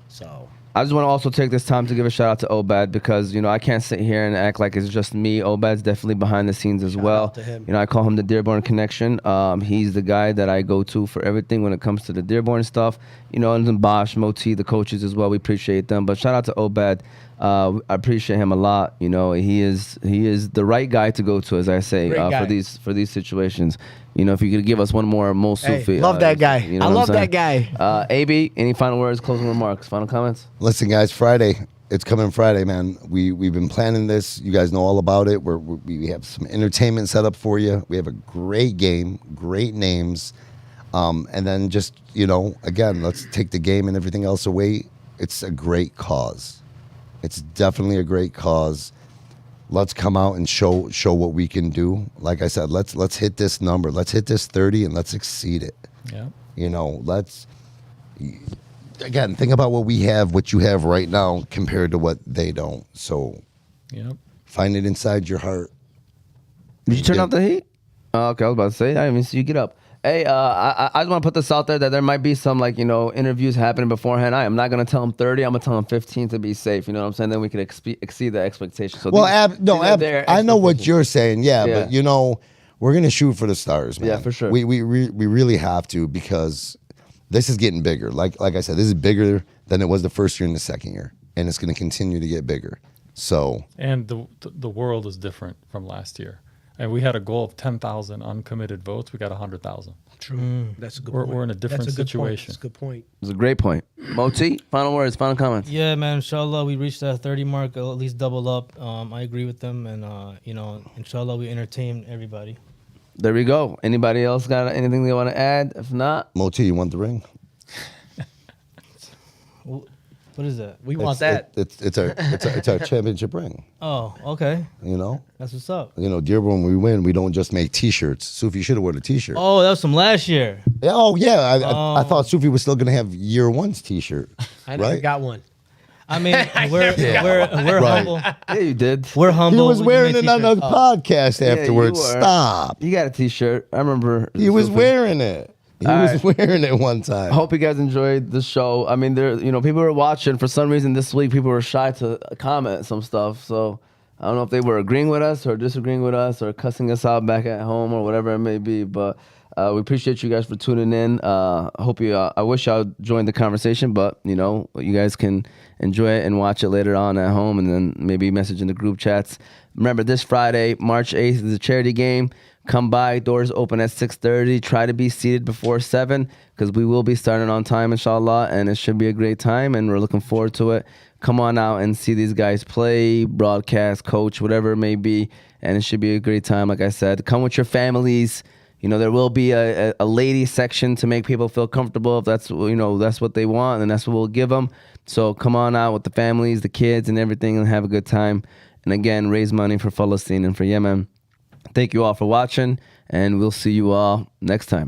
So I just want to also take this time to give a shout out to Obad, because I can't sit here and act like it's just me. Obad's definitely behind the scenes as well. out to him. I call him the Dearborn Connection. He's the guy that I go to for everything when it comes to the Dearborn stuff. And then Bosch, Moti, the coaches as well. We appreciate them. But shout out to Obad. I appreciate him a lot. He is the right guy to go to, as I say, Great guy. for these situations. If you could give us one more Mo Hey, Soofi. love that guy. you know I what I'm love saying? that guy. AB, any final words, closing remarks, final comments? Listen, guys, Friday. It's coming Friday, man. We've been planning this. You guys know all about it. We have some entertainment set up for you. We have a great game, great names, and then just again, let's take the game and everything else away. It's a great cause. It's definitely a great cause. Let's come out and show what we can do. Like I said, let's hit this number. Let's hit this 30 and let's exceed it. Yeah. Let's again think about what we have, what you have right now compared to what they don't. So Yep. find it inside your heart. Did you turn off the heat? Oh, okay, I was about to say. I didn't even see you get up. Hey, I just want to put this out there that there might be some interviews happening beforehand. I am not going to tell them 30. I'm going to tell them 15 to be safe. You know what I'm saying? Then we could exceed the expectation. So I know what you're saying. Yeah, Yeah. but we're gonna shoot for the stars, man. Yeah, for sure. We really have to, because this is getting bigger. Like I said, this is bigger than it was the first year and the second year, and it's gonna continue to get bigger. So And the world is different from last year. And we had a goal of 10,000 uncommitted votes. We got 100,000. True. That's a good We're- point. we're in a different That's a good point. situation. That's a good point. It's a great point. Moti, final words, final comments. Yeah, man. Inshallah, we reached that 30 mark. At least double up. I agree with them, and inshallah, we entertain everybody. There we go. Anybody else got anything they want to add? If not, Moti, you want the ring? We'll What is that? We want that. It's our championship ring. Oh, okay. You know, That's what's up. Dearborn, when we win, we don't just make T-shirts. Soofi should have worn a T-shirt. Oh, that was from last year. Yeah, I thought Soofi was still gonna have year one's T-shirt. I never right? got one. I mean, we're Right. humble. Yeah, you did. We're He humble. was We wearing made it on the t-shirts. podcast afterwards. you were. Stop. You got a T-shirt. I remember. He was Soofi. wearing it. He was wearing it one time. I hope you guys enjoyed the show. I mean, people were watching. For some reason this week, people were shy to comment some stuff. So I don't know if they were agreeing with us or disagreeing with us or cussing us out back at home or whatever it may be. But we appreciate you guys for tuning in. I wish y'all joined the conversation, but you guys can enjoy it and watch it later on at home, and then maybe message in the group chats. Remember, this Friday, March 8th, is a charity game. Come by. Doors open at 6:30. Try to be seated before 7 because we will be starting on time, inshallah, and it should be a great time, and we're looking forward to it. Come on out and see these guys play, broadcast, coach, whatever it may be, and it should be a great time. Like I said, come with your families. There will be a ladies section to make people feel comfortable. If that's what they want, and that's what we'll give them. So come on out with the families, the kids, and everything, and have a good time. And again, raise money for Palestine and for Yemen. Thank you all for watching, and we'll see you all next time.